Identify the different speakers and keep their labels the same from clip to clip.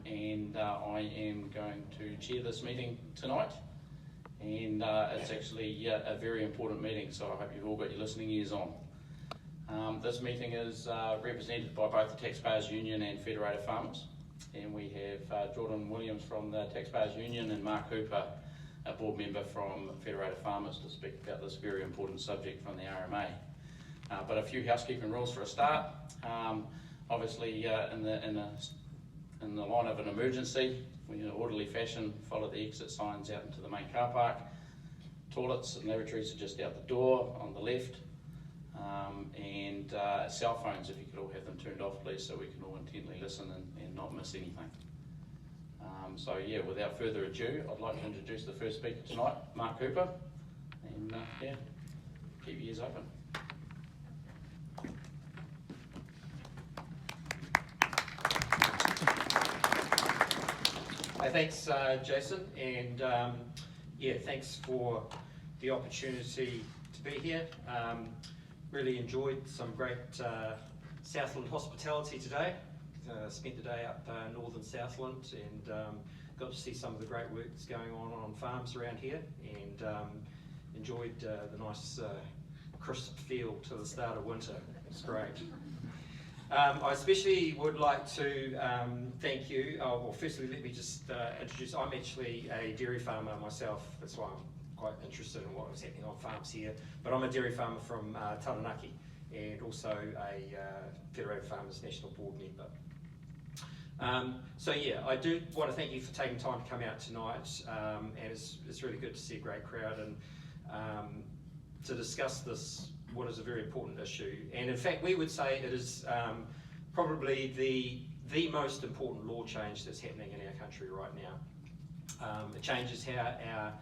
Speaker 1: and I am going to chair this meeting tonight. And it's actually a very important meeting, so I hope you've all got your listening ears on. This meeting is represented by both the Taxpayers Union and Federated Farmers, and we have Jordan Williams from the Taxpayers Union and Mark Hooper, a board member from Federated Farmers, to speak about this very important subject from the RMA. But a few housekeeping rules for a start. Obviously, in the line of an emergency, we in an orderly fashion follow the exit signs out into the main car park. Toilets and lavatories are just out the door on the left. And cell phones, if you could all have them turned off, please, so we can all intently listen and not miss anything. So yeah, without further ado, I'd like to introduce the first speaker tonight, Mark Hooper, and yeah, keep your ears open.
Speaker 2: Hey, thanks, Jason, and yeah, thanks for the opportunity to be here. Really enjoyed some great Southland hospitality today. Spent the day up northern Southland and got to see some of the great work that's going on farms around here, and enjoyed the nice crisp feel to the start of winter. It's great. I especially would like to thank you. Well, firstly, let me just introduce, I'm actually a dairy farmer myself. That's why I'm quite interested in what was happening on farms here. But I'm a dairy farmer from Taranaki, and also a Federated Farmers National Board member. So yeah, I do want to thank you for taking time to come out tonight, and it's really good to see a great crowd and to discuss this, what is a very important issue. And in fact, we would say it is probably the most important law change that's happening in our country right now. It changes how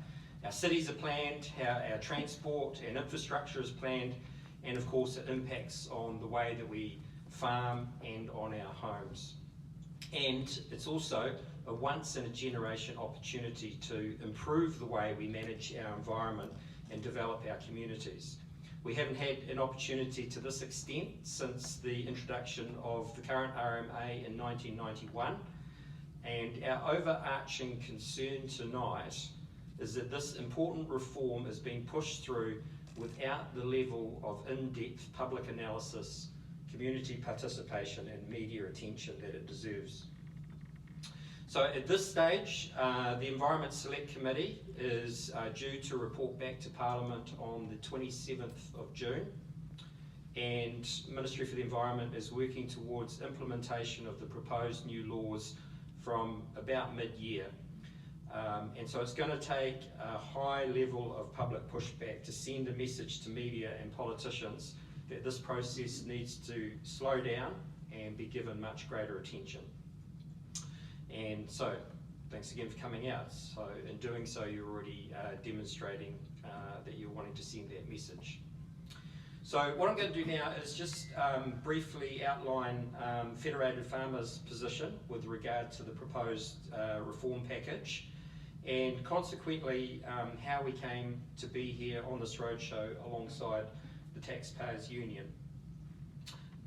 Speaker 2: our cities are planned, how our transport and infrastructure is planned, and of course it impacts on the way that we farm and on our homes. And it's also a once-in-a-generation opportunity to improve the way we manage our environment and develop our communities. We haven't had an opportunity to this extent since the introduction of the current RMA in 1991, and our overarching concern tonight is that this important reform is being pushed through without the level of in-depth public analysis, community participation and media attention that it deserves. So at this stage, the Environment Select Committee is due to report back to Parliament on the 27th of June, and Ministry for the Environment is working towards implementation of the proposed new laws from about mid-year. And so it's going to take a high level of public pushback to send a message to media and politicians that this process needs to slow down and be given much greater attention. And so, thanks again for coming out. So, in doing so, you're already demonstrating that you're wanting to send that message. So, what I'm going to do now is just briefly outline Federated Farmers' position with regard to the proposed reform package, and consequently how we came to be here on this roadshow alongside the Taxpayers Union.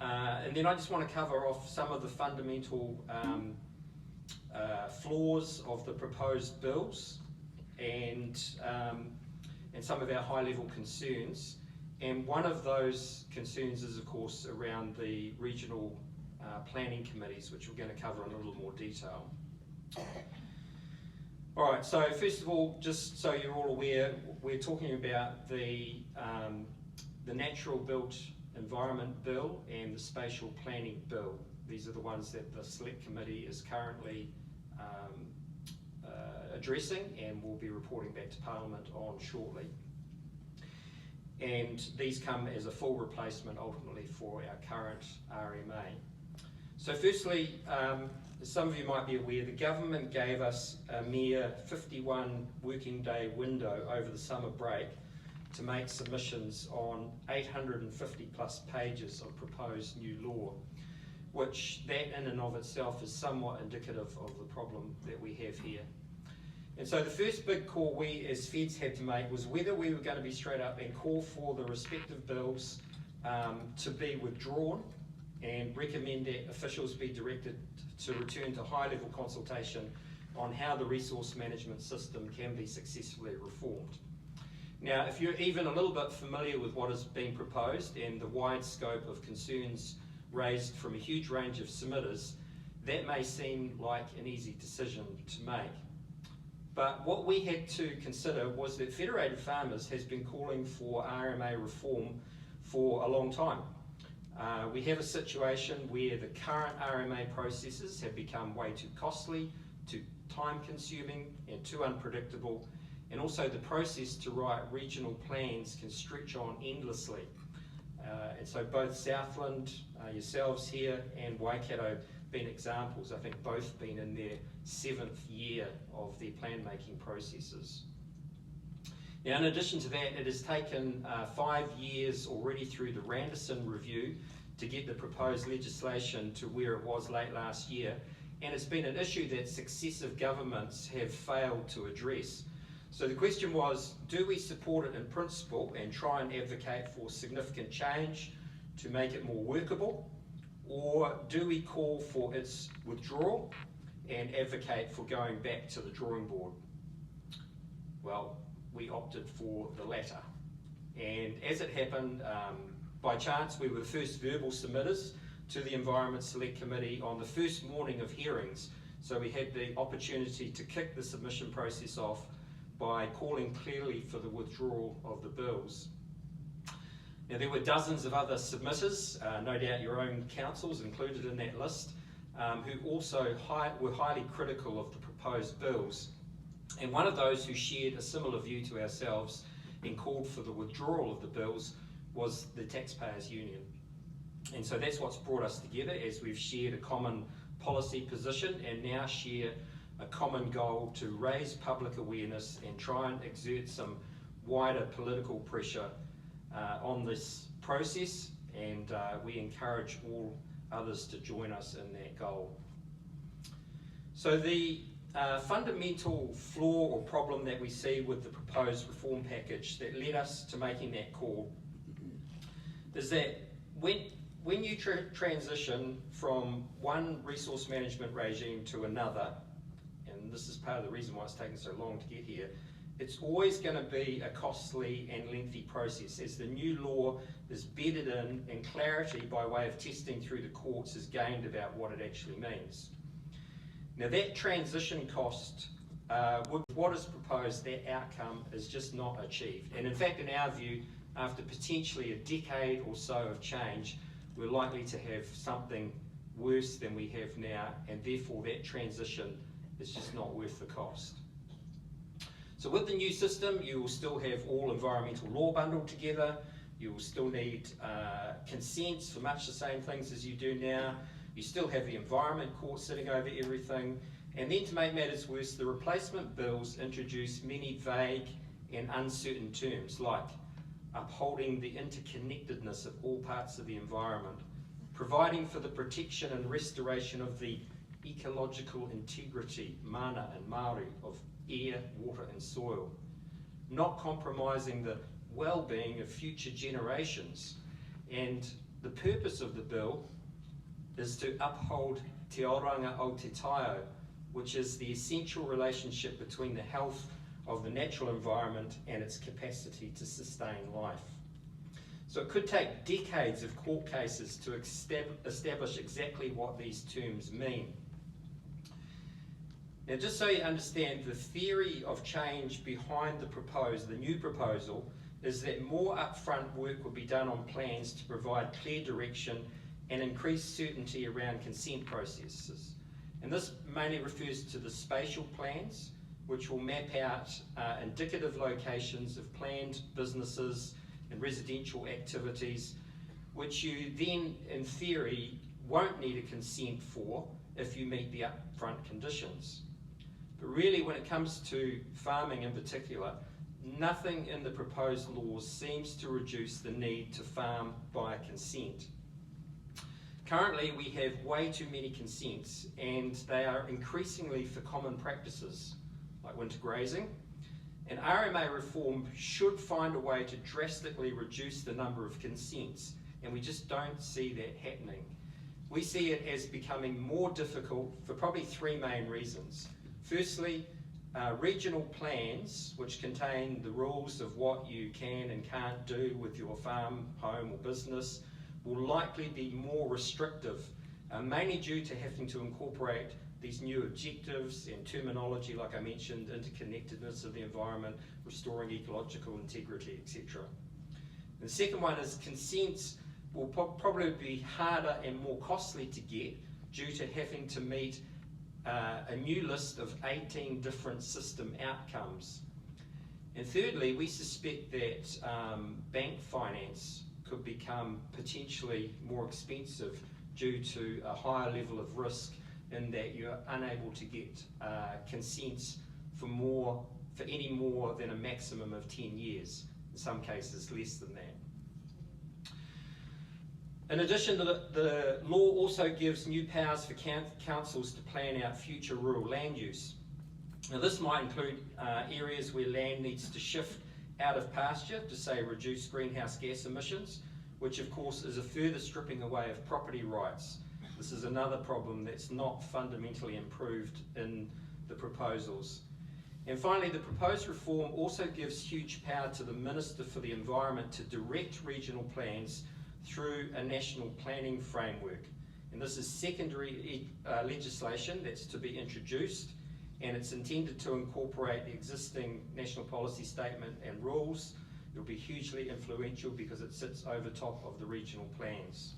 Speaker 2: And then I just want to cover off some of the fundamental flaws of the proposed bills and some of our high-level concerns. And one of those concerns is, of course, around the regional planning committees, which we're going to cover in a little more detail. All right, so first of all, just so you're all aware, we're talking about the Natural Built Environment Bill and the Spatial Planning Bill. These are the ones that the Select Committee is currently addressing and will be reporting back to Parliament on shortly. And these come as a full replacement ultimately for our current RMA. So firstly, as some of you might be aware, the government gave us a mere 51 working day window over the summer break to make submissions on 850 plus pages of proposed new law, which that in and of itself is somewhat indicative of the problem that we have here. And so the first big call we as Feds had to make was whether we were going to be straight up and call for the respective bills to be withdrawn and recommend that officials be directed to return to high-level consultation on how the resource management system can be successfully reformed. Now, if you're even a little bit familiar with what is being proposed and the wide scope of concerns raised from a huge range of submitters, that may seem like an easy decision to make. But what we had to consider was that Federated Farmers has been calling for RMA reform for a long time. We have a situation where the current RMA processes have become way too costly, too time-consuming and too unpredictable, and also the process to write regional plans can stretch on endlessly. And so both Southland, yourselves here, and Waikato been examples, I think both been in their 7th year of their plan-making processes. Now, in addition to that, it has taken 5 years already through the Randerson review to get the proposed legislation to where it was late last year, and it's been an issue that successive governments have failed to address. So the question was, do we support it in principle and try and advocate for significant change to make it more workable, or do we call for its withdrawal and advocate for going back to the drawing board? Well, we opted for the latter. And as it happened, by chance, we were the first verbal submitters to the Environment Select Committee on the first morning of hearings. So we had the opportunity to kick the submission process off by calling clearly for the withdrawal of the bills. Now, there were dozens of other submitters, no doubt your own councils included in that list, who also were highly critical of the proposed bills. And one of those who shared a similar view to ourselves and called for the withdrawal of the bills was the Taxpayers Union. And so that's what's brought us together, as we've shared a common policy position and now share a common goal to raise public awareness and try and exert some wider political pressure on this process, and we encourage all others to join us in that goal. So the fundamental flaw or problem that we see with the proposed reform package that led us to making that call is that when you transition from one resource management regime to another, and this is part of the reason why it's taken so long to get here, it's always going to be a costly and lengthy process as the new law is bedded in and clarity by way of testing through the courts is gained about what it actually means. Now, that transition cost, with what is proposed, that outcome is just not achieved. And in fact, in our view, after potentially a decade or so of change, we're likely to have something worse than we have now, and therefore that transition is just not worth the cost. So with the new system, you will still have all environmental law bundled together. You will still need consents for much the same things as you do now. You still have the Environment Court sitting over everything. And then to make matters worse, the replacement bills introduce many vague and uncertain terms like upholding the interconnectedness of all parts of the environment, providing for the protection and restoration of the ecological integrity, mana and Māori, of air, water and soil, not compromising the well-being of future generations. And the purpose of the bill is to uphold te oranga o te taio, which is the essential relationship between the health of the natural environment and its capacity to sustain life. So it could take decades of court cases to establish exactly what these terms mean. Now, just so you understand, the theory of change behind the new proposal is that more upfront work will be done on plans to provide clear direction and increase certainty around consent processes. And this mainly refers to the spatial plans, which will map out indicative locations of planned businesses and residential activities, which you then, in theory, won't need a consent for if you meet the upfront conditions. But really, when it comes to farming in particular, nothing in the proposed laws seems to reduce the need to farm by consent. Currently, we have way too many consents, and they are increasingly for common practices, like winter grazing. And RMA reform should find a way to drastically reduce the number of consents, and we just don't see that happening. we see it as becoming more difficult for probably three main reasons. Firstly, regional plans, which contain the rules of what you can and can't do with your farm, home or business, will likely be more restrictive, mainly due to having to incorporate these new objectives and terminology, like I mentioned, interconnectedness of the environment, restoring ecological integrity, etc. The second one is consents will probably be harder and more costly to get due to having to meet a new list of 18 different system outcomes. And thirdly, we suspect that bank finance could become potentially more expensive due to a higher level of risk in that you're unable to get consents for any more than a maximum of 10 years, in some cases less than that. In addition, the law also gives new powers for councils to plan out future rural land use. Now this might include areas where land needs to shift out of pasture to, say, reduce greenhouse gas emissions, which of course is a further stripping away of property rights. This is another problem that's not fundamentally improved in the proposals. And finally, the proposed reform also gives huge power to the Minister for the Environment to direct regional plans through a national planning framework. And this is secondary legislation that's to be introduced, and it's intended to incorporate the existing national policy statement and rules. It'll be hugely influential because it sits over top of the regional plans.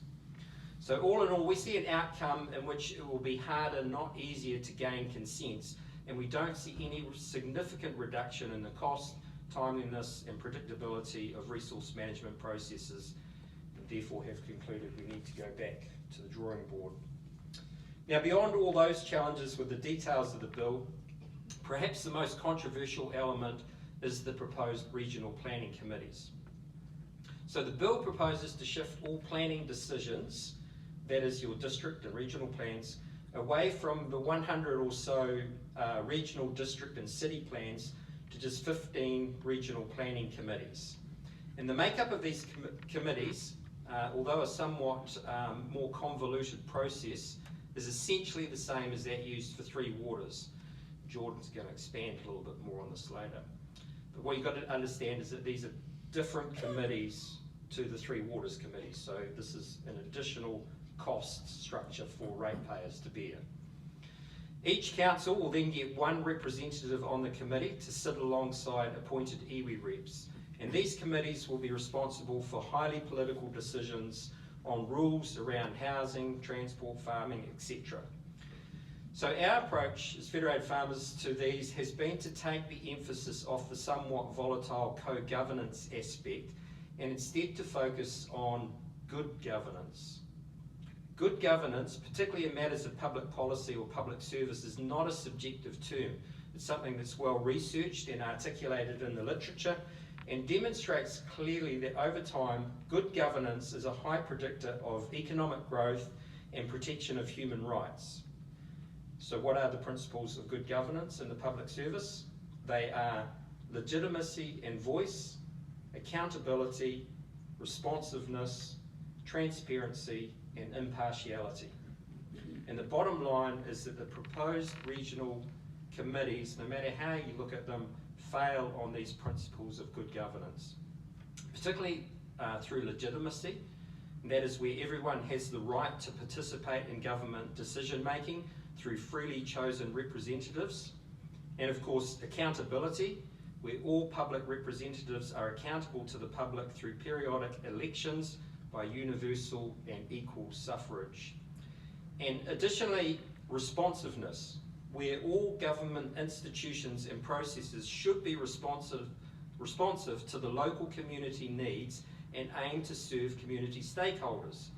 Speaker 2: So all in all, we see an outcome in which it will be harder, not easier, to gain consents, and we don't see any significant reduction in the cost, timeliness and predictability of resource management processes, and therefore have concluded we need to go back to the drawing board. Now, beyond all those challenges with the details of the bill, perhaps the most controversial element is the proposed regional planning committees. So the bill proposes to shift all planning decisions, that is your district and regional plans, away from the 100 or so regional district and city plans to just 15 regional planning committees. And the makeup of these committees, although a somewhat more convoluted process, is essentially the same as that used for Three Waters. Jordan's going to expand a little bit more on this later. But what you've got to understand is that these are different committees to the Three Waters committee, so this is an additional cost structure for ratepayers to bear. Each council will then get one representative on the committee to sit alongside appointed iwi reps, and these committees will be responsible for highly political decisions on rules around housing, transport, farming, etc. So our approach as Federated Farmers to these has been to take the emphasis off the somewhat volatile co-governance aspect and instead to focus on good governance. Good governance, particularly in matters of public policy or public service, is not a subjective term. It's something that's well researched and articulated in the literature and demonstrates clearly that over time, good governance is a high predictor of economic growth and protection of human rights. So what are the principles of good governance in the public service? They are legitimacy and voice, accountability, responsiveness, transparency, and impartiality. And the bottom line is that the proposed regional committees, no matter how you look at them, fail on these principles of good governance, particularly through legitimacy. And that is where everyone has the right to participate in government decision making through freely chosen representatives. And of course, accountability, where all public representatives are accountable to the public through periodic elections by universal and equal suffrage. And additionally, responsiveness, where all government institutions and processes should be responsive to the local community needs and aim to serve community stakeholders,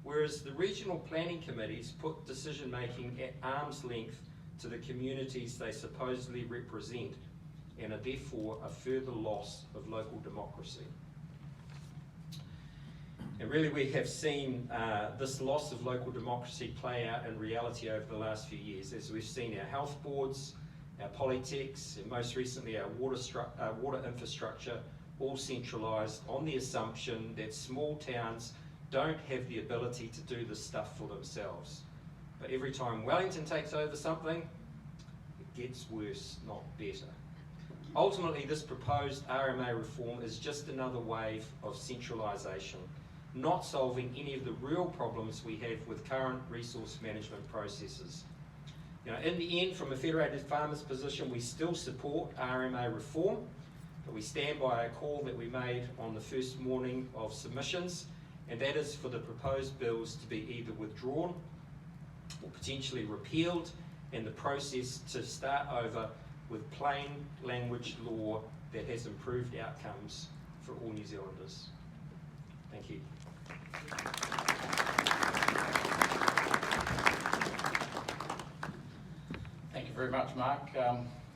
Speaker 2: whereas the regional planning committees put decision making at arm's length to the communities they supposedly represent and are therefore a further loss of local democracy. And really we have seen this loss of local democracy play out in reality over the last few years, as we've seen our health boards, our polytechs, and most recently our water infrastructure all centralised on the assumption that small towns don't have the ability to do this stuff for themselves. But every time Wellington takes over something, it gets worse, not better. Ultimately, this proposed RMA reform is just another wave of centralisation, not solving any of the real problems we have with current resource management processes. In the end, from a Federated Farmers position, we still support RMA reform, but we stand by a call that we made on the first morning of submissions, and that is for the proposed bills to be either withdrawn or potentially repealed, and the process to start over with plain language law that has improved outcomes for all New Zealanders. Thank you.
Speaker 1: Thank you very much, Mark.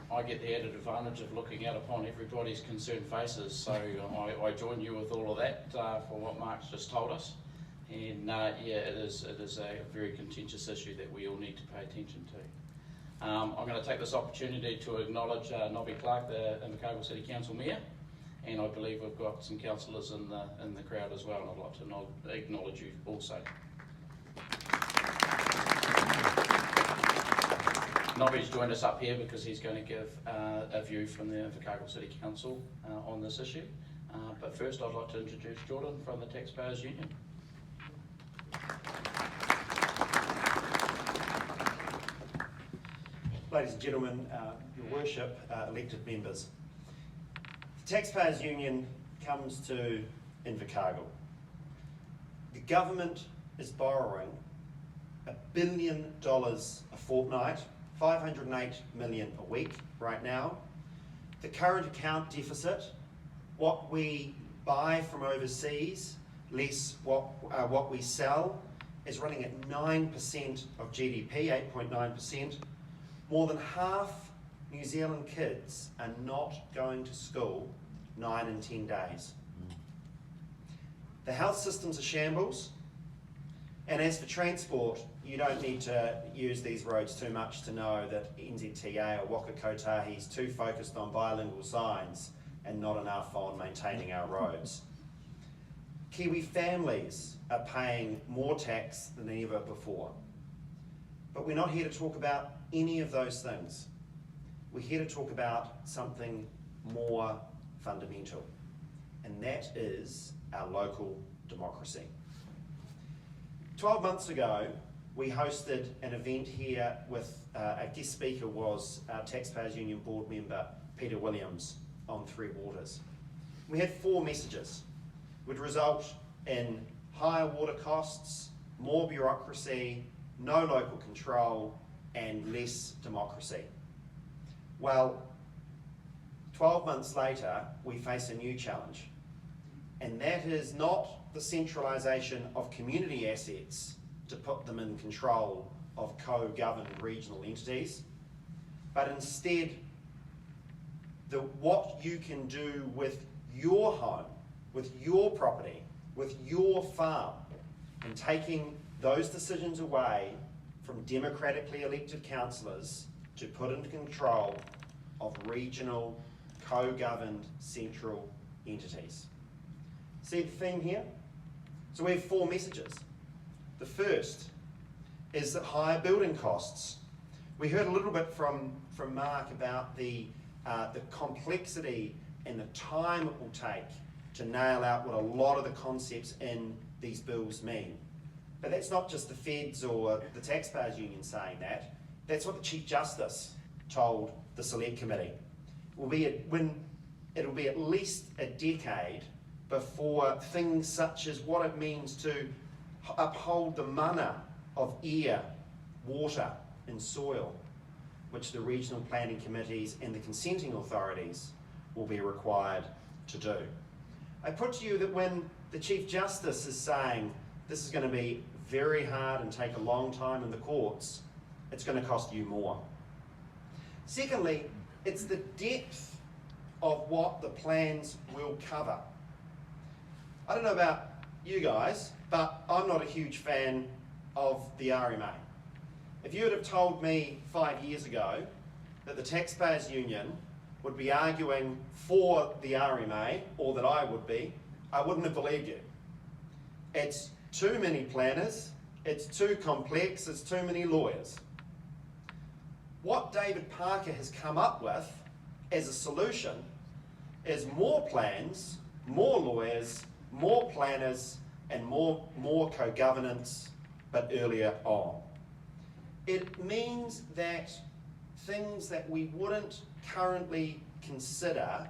Speaker 1: I get the added advantage of looking out upon everybody's concerned faces, so I join you with all of that for what Mark's just told us. And yeah, it is a very contentious issue that we all need to pay attention to. I'm going to take this opportunity to acknowledge Nobby Clark, the Invercargill City Council Mayor, and I believe we've got some councillors in the crowd as well, and I'd like to acknowledge you also. Nobby's joined us up here because he's going to give a view from the Invercargill City Council on this issue. But first I'd like to introduce Jordan from the Taxpayers Union.
Speaker 3: Ladies and gentlemen, Your Worship, elected members. The Taxpayers Union comes to Invercargill. The government is borrowing $1 billion a fortnight, 508 million a week right now. The current account deficit, what we buy from overseas, less what we sell, is running at 9% of GDP, 8.9%. More than half New Zealand kids are not going to school 9 and 10 days. The health system's a shambles. And as for transport, you don't need to use these roads too much to know that NZTA or Waka Kotahi is too focused on bilingual signs and not enough on maintaining our roads. Kiwi families are paying more tax than ever before. But we're not here to talk about any of those things. We're here to talk about something more fundamental, and that is our local democracy. 12 months ago, we hosted an event here with a guest speaker was our Taxpayers Union board member, Peter Williams, on Three Waters. We had 4 messages. It would result in higher water costs, more bureaucracy, no local control, and less democracy. Well, 12 months later, we face a new challenge, and that is not the centralisation of community assets to put them in control of co-governed regional entities, but instead what you can do with your home, with your property, with your farm, and taking those decisions away from democratically elected councillors to put into control of regional, co-governed central entities. See the theme here? So we have 4 messages. The first is that higher building costs. We heard a little bit from Mark about the complexity and the time it will take to nail out what a lot of the concepts in these bills mean. But that's not just the Feds or the Taxpayers Union saying that. That's what the Chief Justice told the Select Committee. It'll be at least a decade before things such as what it means to uphold the mana of air, water and soil, which the regional planning committees and the consenting authorities will be required to do. I put to you that when the Chief Justice is saying this is going to be very hard and take a long time in the courts, it's going to cost you more. Secondly, it's the depth of what the plans will cover. I don't know about you guys, but I'm not a huge fan of the RMA. If you would have told me 5 years ago that the Taxpayers Union would be arguing for the RMA, or that I would be, I wouldn't have believed you. It's too many planners, it's too complex, it's too many lawyers. What David Parker has come up with as a solution is more plans, more lawyers, more planners, and more co-governance, but earlier on. It means that things that we wouldn't currently consider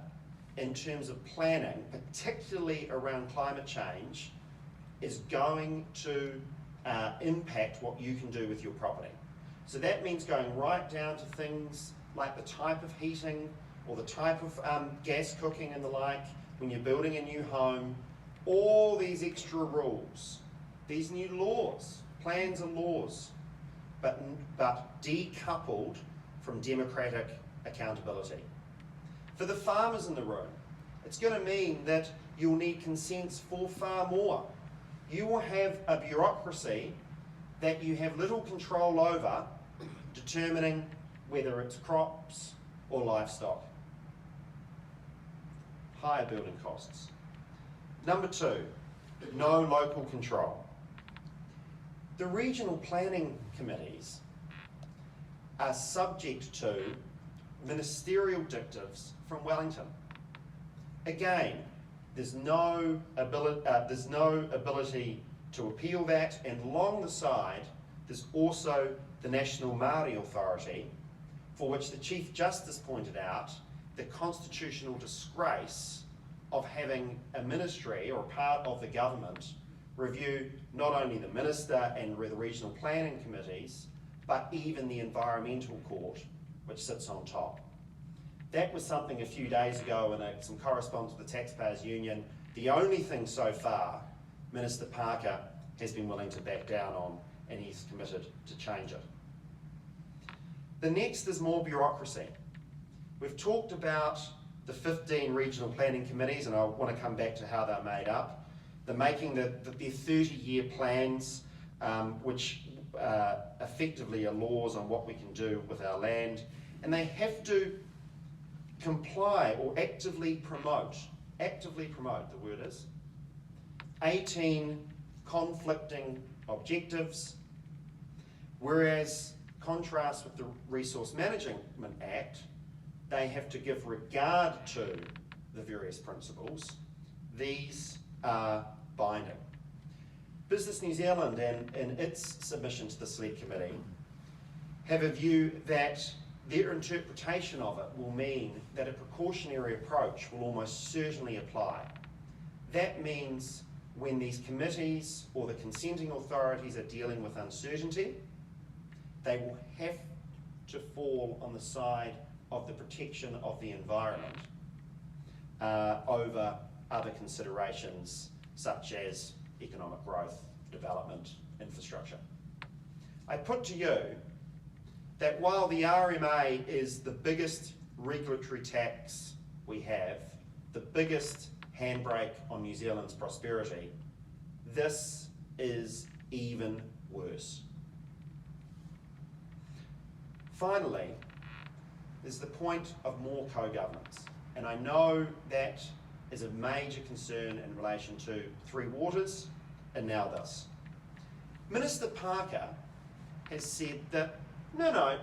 Speaker 3: in terms of planning, particularly around climate change, is going to impact what you can do with your property. So that means going right down to things like the type of heating or the type of gas cooking and the like when you're building a new home, all these extra rules, these new laws, plans and laws, but decoupled from democratic accountability. For the farmers in the room, it's going to mean that you'll need consents for far more. You will have a bureaucracy that you have little control over, determining whether it's crops or livestock. Higher building costs. Number 2, no local control. The regional planning committees are subject to ministerial directives from Wellington. Again, there's no ability to appeal that, and along the side, there's also the National Māori Authority, for which the Chief Justice pointed out the constitutional disgrace of having a ministry or a part of the government review not only the minister and the regional planning committees, but even the environmental court, which sits on top. That was something a few days ago in some correspondence with the Taxpayers Union. The only thing so far Minister Parker has been willing to back down on, and he's committed to change it. The next is more bureaucracy. We've talked about the 15 regional planning committees, and I want to come back to how they're made up. They're making their 30-year plans, which effectively are laws on what we can do with our land, and they have to comply or actively promote, the word is, 18 conflicting objectives, whereas contrast with the Resource Management Act, they have to give regard to the various principles. These are binding. Business New Zealand, in its submission to the Select Committee, have a view that their interpretation of it will mean that a precautionary approach will almost certainly apply. That means when these committees or the consenting authorities are dealing with uncertainty, they will have to fall on the side of the protection of the environment over other considerations such as economic growth, development, infrastructure. I put to you that while the RMA is the biggest regulatory tax we have, the biggest handbrake on New Zealand's prosperity, this is even worse. Finally, is the point of more co-governance. And I know that is a major concern in relation to Three Waters and now this. Minister Parker has said that no,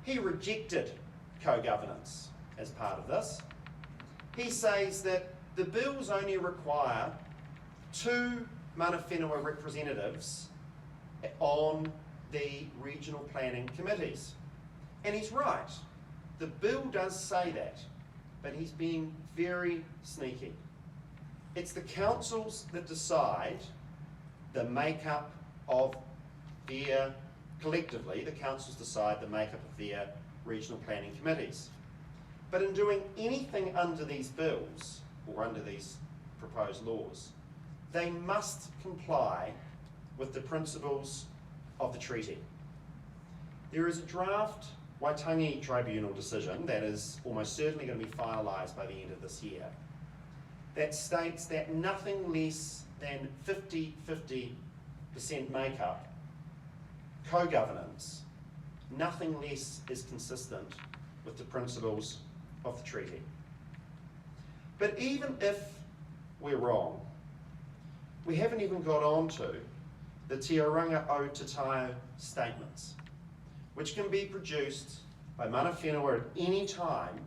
Speaker 3: he rejected co-governance as part of this. He says that the bills only require 2 mana whenua representatives on the regional planning committees. And he's right. The bill does say that, but he's being very sneaky. It's the councils that decide the makeup of their, collectively, the councils decide the makeup of their regional planning committees. But in doing anything under these bills, or under these proposed laws, they must comply with the principles of the treaty. There is a draft Waitangi Tribunal decision that is almost certainly going to be finalised by the end of this year that states that nothing less than 50-50% makeup, co-governance, nothing less is consistent with the principles of the treaty. But even if we're wrong, we haven't even got on to the Te Oranga o Te Taio statements, which can be produced by mana whenua at any time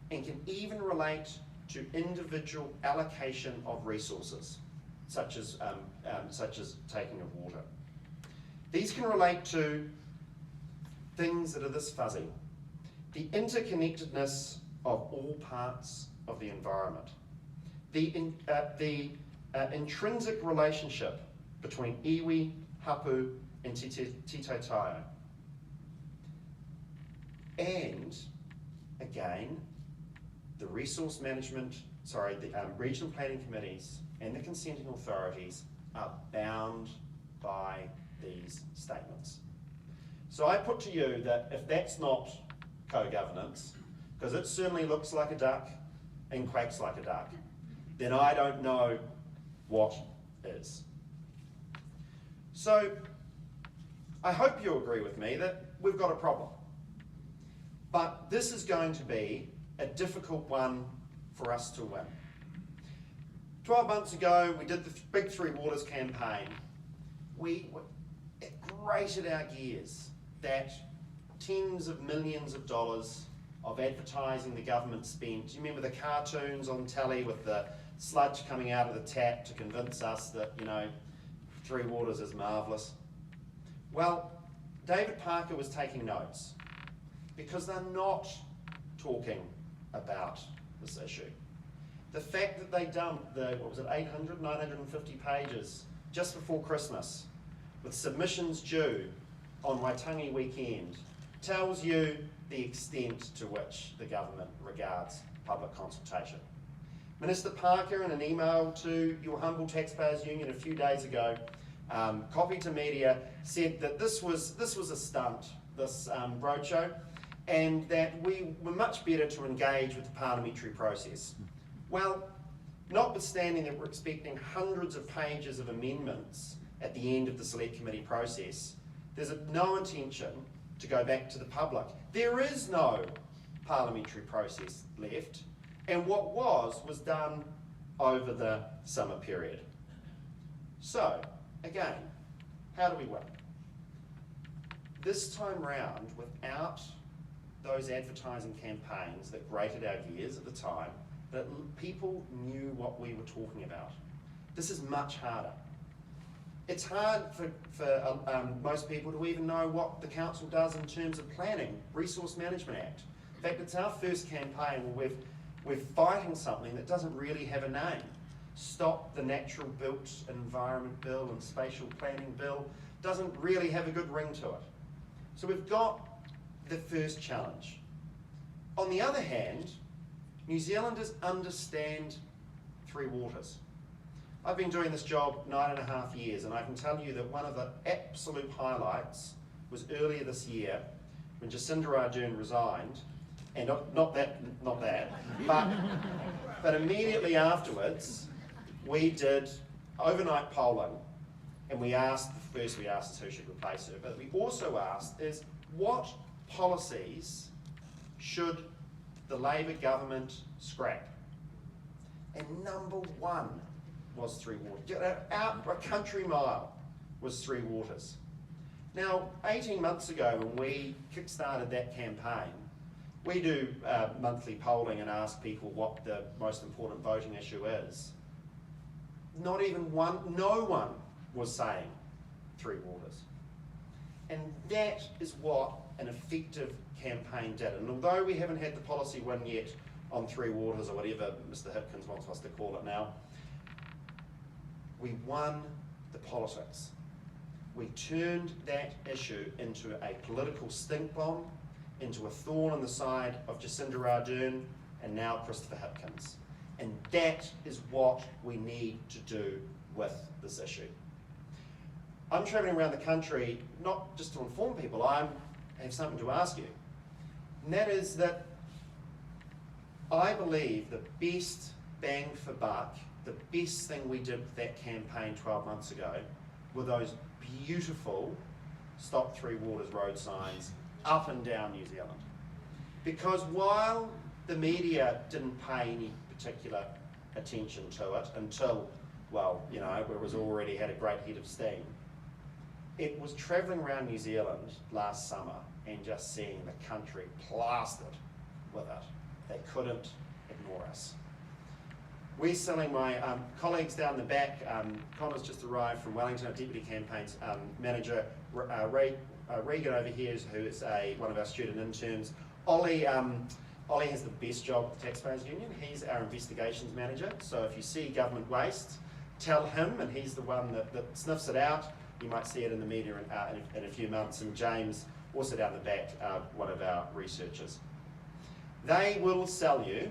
Speaker 3: and can even relate to individual allocation of resources, such as taking of water. These can relate to things that are this fuzzy. The interconnectedness of all parts of the environment. The intrinsic relationship between iwi, hapu, and tito taio. And, again, the resource management, the regional planning committees and the consenting authorities are bound by these statements. So I put to you that if that's not co-governance, because it certainly looks like a duck and quacks like a duck, then I don't know what is. So I hope you agree with me that we've got a problem. But this is going to be a difficult one for us to win. 12 months ago, we did the Big Three Waters campaign. It grated our gears that tens of millions of dollars of advertising the government spent. Do you remember the cartoons on telly with the sludge coming out of the tap to convince us that, Three Waters is marvellous? Well, David Parker was taking notes because they're not talking about this issue. The fact that they dumped 800, 950 pages just before Christmas with submissions due on Waitangi weekend tells you the extent to which the government regards public consultation. Minister Parker, in an email to your humble Taxpayers Union a few days ago, copied to media, said that this was a stunt, this roadshow, and that we were much better to engage with the parliamentary process. Well, notwithstanding that we're expecting hundreds of pages of amendments at the end of the Select Committee process, there's no intention to go back to the public. There is no parliamentary process left, and what was done over the summer period. So, again, how do we win? This time round, without those advertising campaigns that grated our gears at the time, that people knew what we were talking about. This is much harder. It's hard for most people to even know what the council does in terms of planning, Resource Management Act. In fact, it's our first campaign where we're fighting something that doesn't really have a name. Stop the Natural Built Environment Bill and Spatial Planning Bill doesn't really have a good ring to it. So we've got the first challenge. On the other hand, New Zealanders understand Three Waters. I've been doing this job 9.5 years, and I can tell you that one of the absolute highlights was earlier this year when Jacinda Ardern resigned, and not that, but immediately afterwards, we did overnight polling, and we asked is who should replace her, but we also asked is what policies should the Labour government scrap? And number one was Three Waters. Out a country mile was Three Waters. Now, 18 months ago when we kick-started that campaign, we do monthly polling and ask people what the most important voting issue is. No one was saying Three Waters. And that is what an effective campaign did. And although we haven't had the policy win yet on Three Waters, or whatever Mr. Hipkins wants us to call it now, we won the politics. We turned that issue into a political stink bomb, into a thorn in the side of Jacinda Ardern and now Christopher Hipkins. And that is what we need to do with this issue. I'm travelling around the country not just to inform people, I have something to ask you. And that is that I believe the best bang for buck, the best thing we did with that campaign 12 months ago were those beautiful Stop Three Waters road signs up and down New Zealand. Because while the media didn't pay any particular attention to it until well, you know, it was already had a great head of steam. It was travelling around New Zealand last summer and just seeing the country plastered with it. They couldn't ignore us. We're selling, my colleagues down the back, Connor's just arrived from Wellington, our Deputy Campaigns Manager, Regan over here, who is one of our student interns. Ollie has the best job at the Taxpayers Union. He's our investigations manager, so if you see government waste, tell him, and he's the one that sniffs it out. You might see it in the media in a few months. And James, also down the back, one of our researchers. They will sell you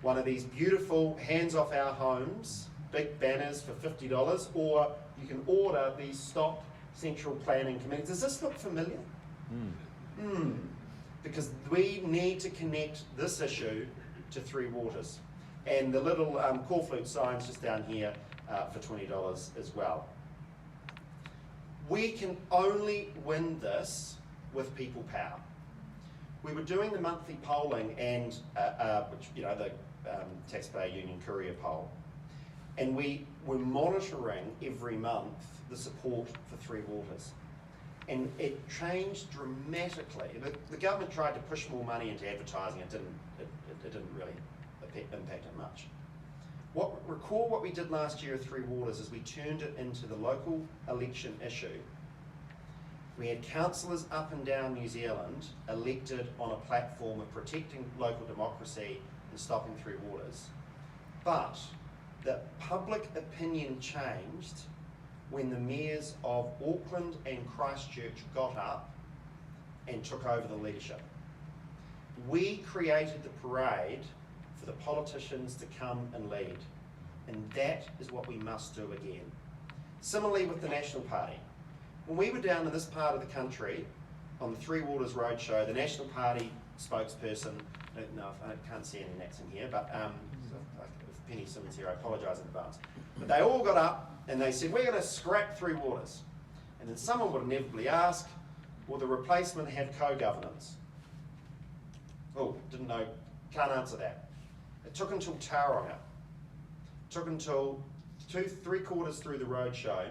Speaker 3: one of these beautiful hands off our homes, big banners for $50, or you can order these Stop Central Planning Committees. Does this look familiar? Because we need to connect this issue to Three Waters. And the little cornflute signs just down here for $20 as well. We can only win this with people power. We were doing the monthly polling, and which, you know, the Taxpayer Union Courier poll, and we were monitoring every month the support for Three Waters, and it changed dramatically. The government tried to push more money into advertising. It didn't really impact it much. Recall what we did last year with Three Waters is we turned it into the local election issue. We had councillors up and down New Zealand elected on a platform of protecting local democracy and stopping Three Waters. But the public opinion changed when the mayors of Auckland and Christchurch got up and took over the leadership. We created the parade for the politicians to come and lead. And that is what we must do again. Similarly with the National Party. When we were down in this part of the country on the Three Waters Roadshow, the National Party spokesperson, no, I can't see any Nats in here, but if Penny Simmons here, I apologise in advance. But they all got up and they said, we're going to scrap Three Waters. And then someone would inevitably ask, will the replacement have co-governance? Oh, didn't know, can't answer that. It took until Tauranga. It took until three quarters through the roadshow,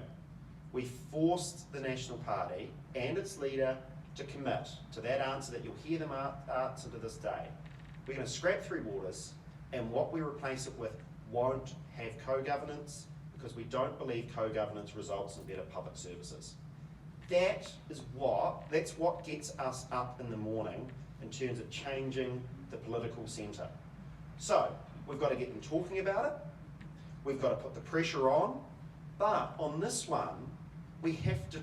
Speaker 3: we forced the National Party and its leader to commit to that answer that you'll hear them answer to this day. We're going to scrap Three Waters, and what we replace it with won't have co-governance, because we don't believe co-governance results in better public services. That's what gets us up in the morning in terms of changing the political centre. So, we've got to get them talking about it, we've got to put the pressure on, but on this one, we have to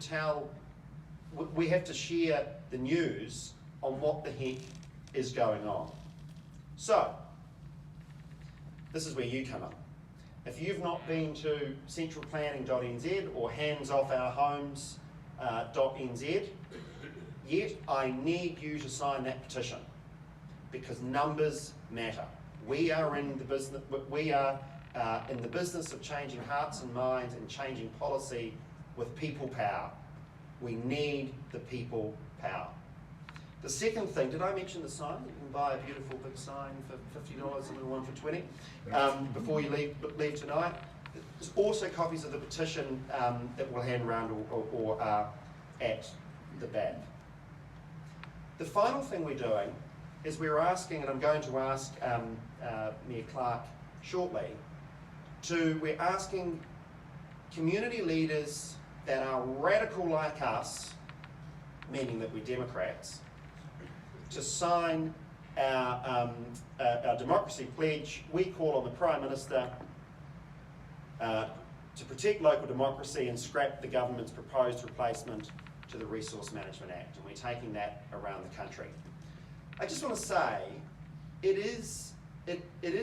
Speaker 3: share the news on what the heck is going on. So, this is where you come in. If you've not been to centralplanning.nz or handsoffOurHomes.nz yet, I need you to sign that petition, because numbers matter. We are in the business. In the business of changing hearts and minds and changing policy with people power. We need the people power. The second thing, did I mention the sign? You can buy a beautiful big sign for $50, a little one for $20, before you leave tonight. There's also copies of the petition that we'll hand around or at the back. The final thing we're doing is we're asking, and I'm going to ask Mayor Clark shortly, we're asking community leaders that are radical like us, meaning that we're Democrats, to sign our democracy pledge. We call on the Prime Minister to protect local democracy and scrap the government's proposed replacement to the Resource Management Act, and we're taking that around the country. I just want to say, it is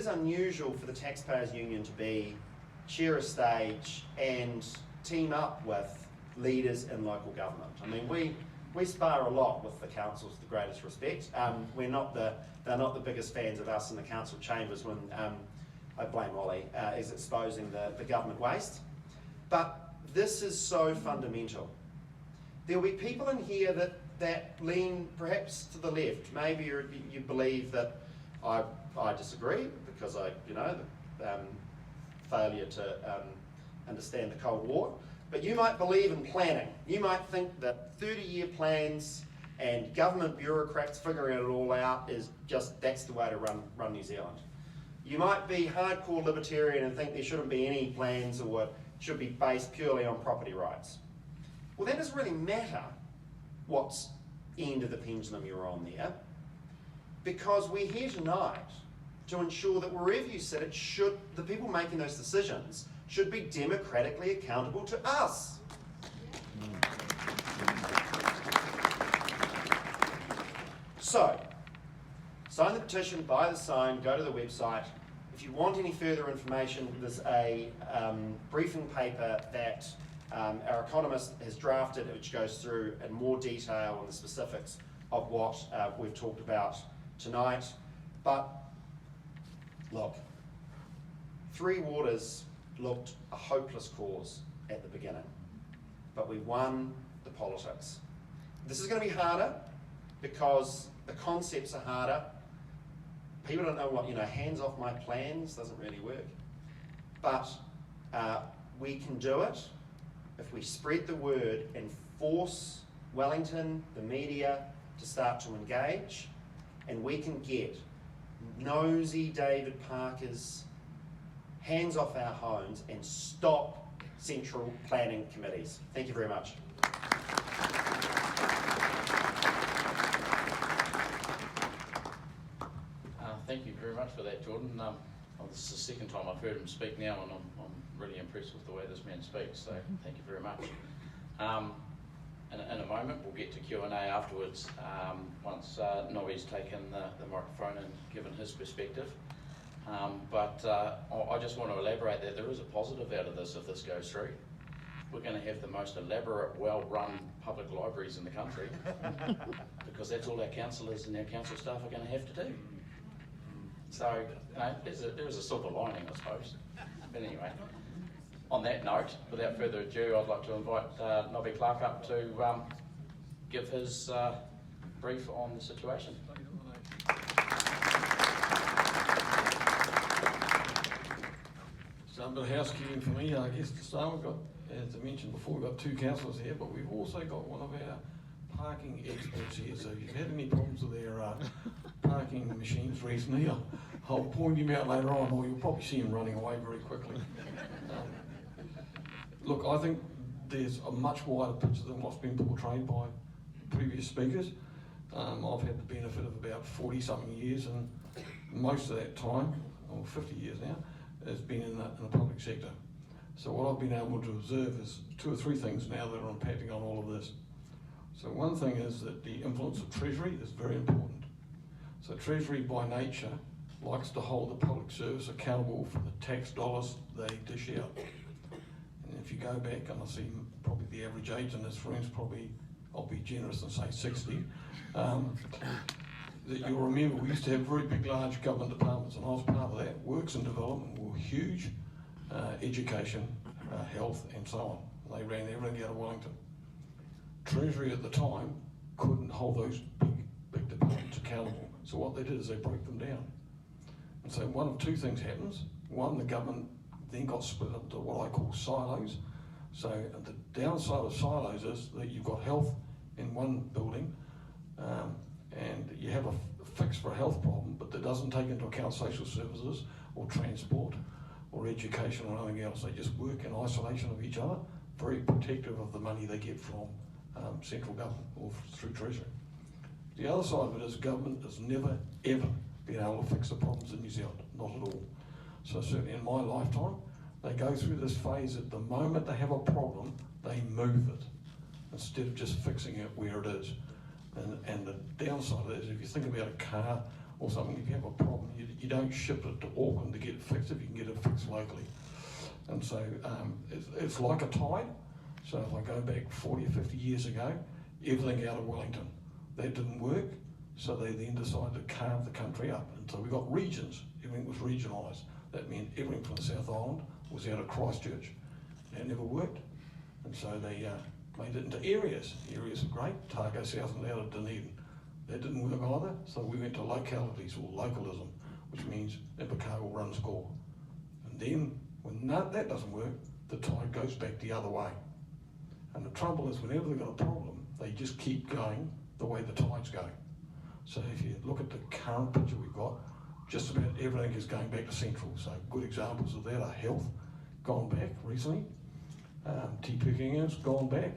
Speaker 3: unusual for the Taxpayers Union to share a stage and team up with leaders in local government. I mean, we spar a lot with the councils, with the greatest respect. They're not the biggest fans of us in the council chambers when, I blame Ollie, is exposing the government waste. But this is so fundamental. There'll be people in here that lean perhaps to the left. Maybe you believe that I disagree because the failure to understand the Cold War, but you might believe in planning. You might think that 30-year plans and government bureaucrats figuring it all out is just, that's the way to run New Zealand. You might be hardcore libertarian and think there shouldn't be any plans or should be based purely on property rights. Well, that doesn't really matter what's end of the pendulum you're on there, because we're here tonight to ensure that wherever you sit, the people making those decisions should be democratically accountable to us. So, sign the petition, buy the sign, go to the website. If you want any further information, there's a briefing paper that our economist has drafted, which goes through in more detail on the specifics of what we've talked about tonight. But look, Three Waters looked a hopeless cause at the beginning, but we won the politics. This is going to be harder because the concepts are harder. People don't know what, hands off my plans doesn't really work. But we can do it if we spread the word and force Wellington, the media, to start to engage, and we can get nosy David Parker's hands off our homes and stop central planning committees. Thank you very much.
Speaker 1: Thank you very much for that, Jordan. This is the second time I've heard him speak now, and I'm really impressed with the way this man speaks, so thank you very much. In a moment, we'll get to Q&A afterwards, once Nobby's taken the microphone and given his perspective. But I just want to elaborate that there is a positive out of this if this goes through. We're going to have the most elaborate, well-run public libraries in the country, because that's all our councillors and our council staff are going to have to do. So, there is a silver lining, I suppose. But anyway, on that note, without further ado, I'd like to invite Nobby Clark up to give his brief on the situation.
Speaker 4: Some bit of housekeeping for me, I guess, to start. We've got, as I mentioned before, we've got two councillors here, but we've also got one of our parking experts here. So if you've had any problems with their parking machines recently, I'll point him out later on, or you'll probably see him running away very quickly. Look, I think there's a much wider picture than what's been portrayed by previous speakers. I've had the benefit of about 40-something years, and most of that time, or 50 years now, has been in the public sector. So what I've been able to observe is two or three things now that are impacting on all of this. So one thing is that the influence of Treasury is very important. So Treasury by nature likes to hold the public service accountable for the tax dollars they dish out. And if you go back, and I see probably the average age in this room is probably, I'll be generous and say 60, that you'll remember we used to have very big, large government departments, and I was part of that. Works and development were huge, education, health, and so on. They ran everything out of Wellington. Treasury at the time couldn't hold those big departments accountable. So what they did is they broke them down. And so one of two things happens. One, the government then got split up into what I call silos. So the downside of silos is that you've got health in one building, and you have a fix for a health problem, but that doesn't take into account social services or transport or education or anything else. They just work in isolation of each other, very protective of the money they get from central government or through Treasury. The other side of it is government has never, ever been able to fix the problems in New Zealand, not at all. So certainly in my lifetime, they go through this phase at the moment they have a problem, they move it, instead of just fixing it where it is. And the downside of it is, if you think about a car or something, if you have a problem, you don't ship it to Auckland to get it fixed if you can get it fixed locally. And so it's like a tide. So if I go back 40 or 50 years ago, everything out of Wellington. That didn't work, so they then decided to carve the country up. And so we got regions, everything was regionalised. That meant everything from the South Island was out of Christchurch. That never worked. And so they made it into areas. Areas are great, Targo South and out of Dunedin. That didn't work either, so we went to localities or localism, which means Invercargill runs score. And then, when that doesn't work, the tide goes back the other way. And the trouble is, whenever they've got a problem, they just keep going the way the tide's going. So if you look at the current picture we've got, just about everything is going back to central. So good examples of that are health, gone back recently, tea picking has gone back,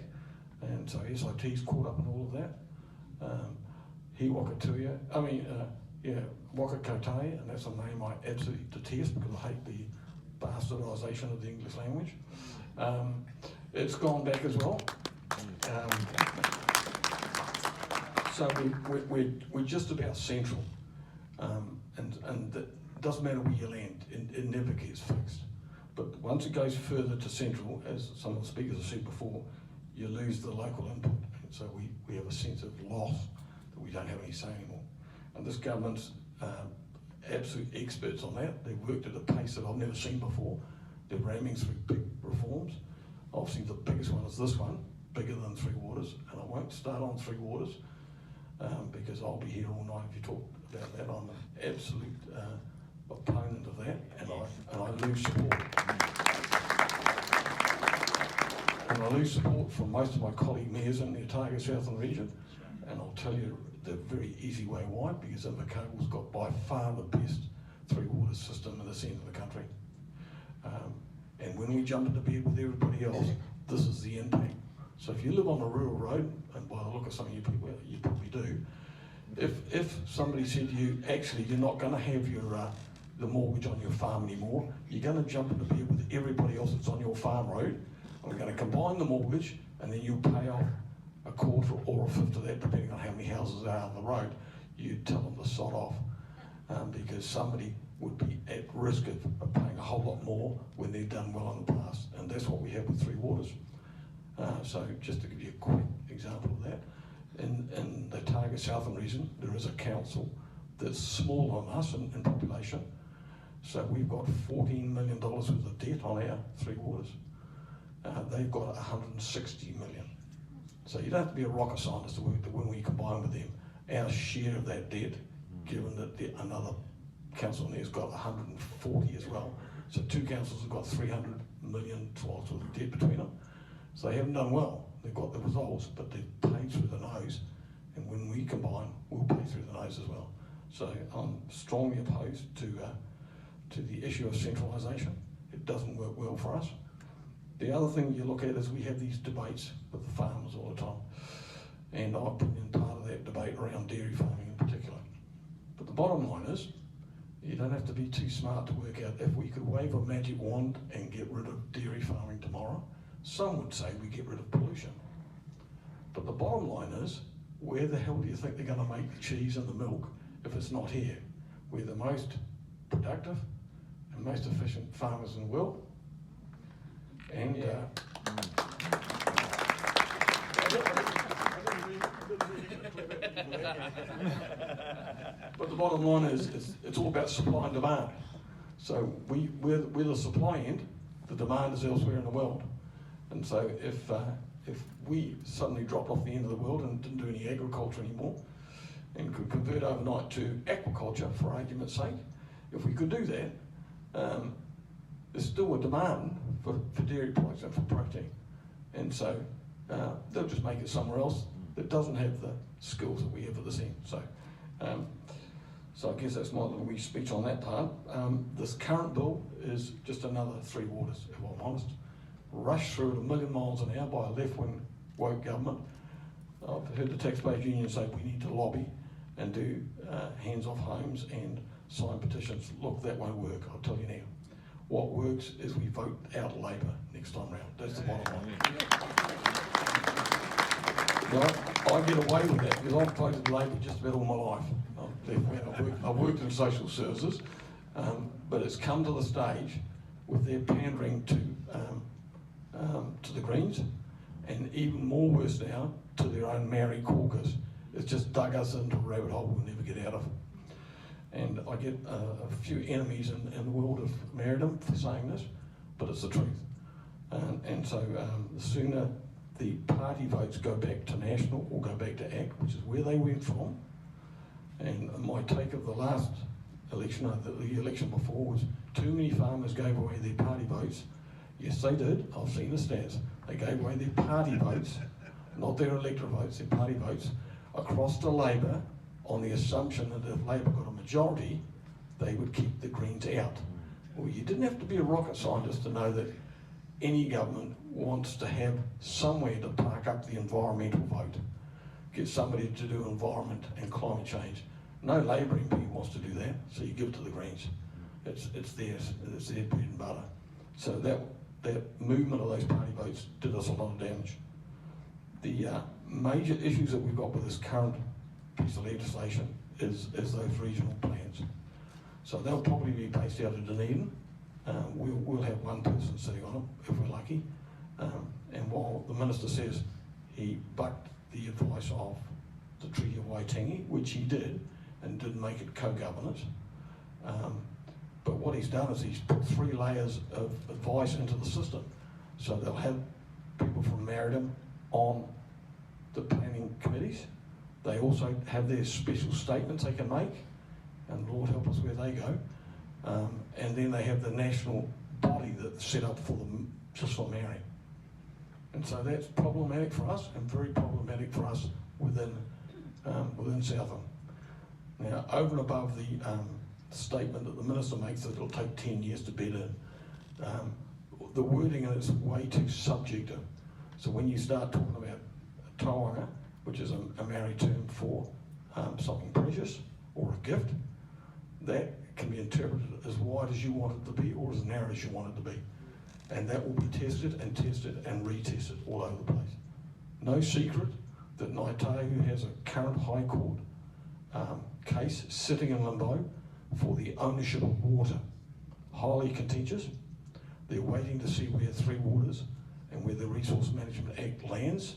Speaker 4: and so SIT's caught up in all of that. Wakakotae, and that's a name I absolutely detest because I hate the bastardisation of the English language. It's gone back as well. So we're just about central, and it doesn't matter where you land, it never gets fixed. But once it goes further to central, as some of the speakers have said before, you lose the local input, and so we have a sense of loss that we don't have any say anymore. And this government's absolute experts on that. They've worked at a pace that I've never seen before. They're ramming through big reforms. Obviously the biggest one is this one, bigger than Three Waters, and I won't start on Three Waters because I'll be here all night if you talk about that. I'm an absolute opponent of that, and I lose support. And I lose support from most of my colleague mayors in the Otago Southern region, and I'll tell you the very easy way why, because Invercargill's got by far the best Three Waters system in the centre of the country. And when we jump into bed with everybody else, this is the impact. So if you live on a rural road, and by the look of some of you people, you probably do, if somebody said to you, actually you're not going to have your the mortgage on your farm anymore, you're going to jump into bed with everybody else that's on your farm road, and we're going to combine the mortgage, and then you'll pay off a quarter or a fifth of that, depending on how many houses are on the road, you'd tell them to sod off, because somebody would be at risk of paying a whole lot more when they've done well in the past, and that's what we have with Three Waters. So just to give you a quick example of that, in the Otago Southern region, there is a council that's smaller than us in population, so we've got $14 million worth of debt on our Three Waters. They've got 160 million. So you don't have to be a rocket scientist to work that when we combine with them, our share of that debt, given that another council in there's got 140 as well. So two councils have got 300 million worth of debt between them. So they haven't done well. They've got the results, but they've paid through the nose. And when we combine, we'll pay through the nose as well. So I'm strongly opposed to the issue of centralisation. It doesn't work well for us. The other thing you look at is we have these debates with the farmers all the time, and I've been in part of that debate around dairy farming in particular. But the bottom line is, you don't have to be too smart to work out if we could wave a magic wand and get rid of dairy farming tomorrow. Some would say we get rid of pollution. But the bottom line is, where the hell do you think they're going to make the cheese and the milk if it's not here? We're the most productive and most efficient farmers in the world. And but the bottom line is it's all about supply and demand. So we're the supply end, the demand is elsewhere in the world. And so if we suddenly dropped off the end of the world and didn't do any agriculture anymore and could convert overnight to aquaculture, for argument's sake, if we could do that, there's still a demand for dairy products and for protein. And so they'll just make it somewhere else that doesn't have the skills that we have at this end. So I guess that's my little wee speech on that part. This current bill is just another Three Waters, if I'm honest. Rushed through at 1,000,000 miles an hour by a left-wing woke government. I've heard the Taxpayers Union say we need to lobby and do hands-off homes and sign petitions. Look, that won't work, I'll tell you now. What works is we vote out Labor next time round. That's the bottom line. I get away with that because I've voted Labor just about all my life. I've worked in social services, but it's come to the stage with their pandering to the Greens, and even more worse now to their own Maori caucus. It's just dug us into a rabbit hole we'll never get out of. And I get a few enemies in the world of Maoridom for saying this, but it's the truth. And so the sooner the party votes go back to national or go back to ACT, which is where they went from, and my take of the last election, the election before, was too many farmers gave away their party votes Yes, they did. I've seen the stats. They gave away their party votes, not their electorate votes, their party votes, across to Labor on the assumption that if Labor got a majority, they would keep the Greens out. Well, you didn't have to be a rocket scientist to know that any government wants to have somewhere to park up the environmental vote, get somebody to do environment and climate change. No Labor MP wants to do that, so you give it to the Greens. It's theirs, it's their bread and butter. So that movement of those party votes did us a lot of damage. The major issues that we've got with this current piece of legislation is those regional plans. So they'll probably be based out of Dunedin. We'll have one person sitting on them if we're lucky. And while the Minister says he bucked the advice of the Treaty of Waitangi, which he did, and didn't make it co-governance, but what he's done is he's put 3 layers of advice into the system. So they'll have people from Merredin on the planning committees. They also have their special statements they can make, and Lord help us where they go. And then they have the national body that's set up for them, just for Marion. And so that's problematic for us, and very problematic for us within Southern. Now, over and above the statement that the Minister makes that it'll take 10 years to bed in, the wording is way too subjective. So when you start talking about taonga, which is a Maori term for something precious or a gift, that can be interpreted as wide as you want it to be or as narrow as you want it to be. And that will be tested and retested all over the place. No secret that Ngāi Tahu has a current High Court case sitting in limbo for the ownership of water. Highly contentious. They're waiting to see where Three Waters and where the Resource Management Act lands,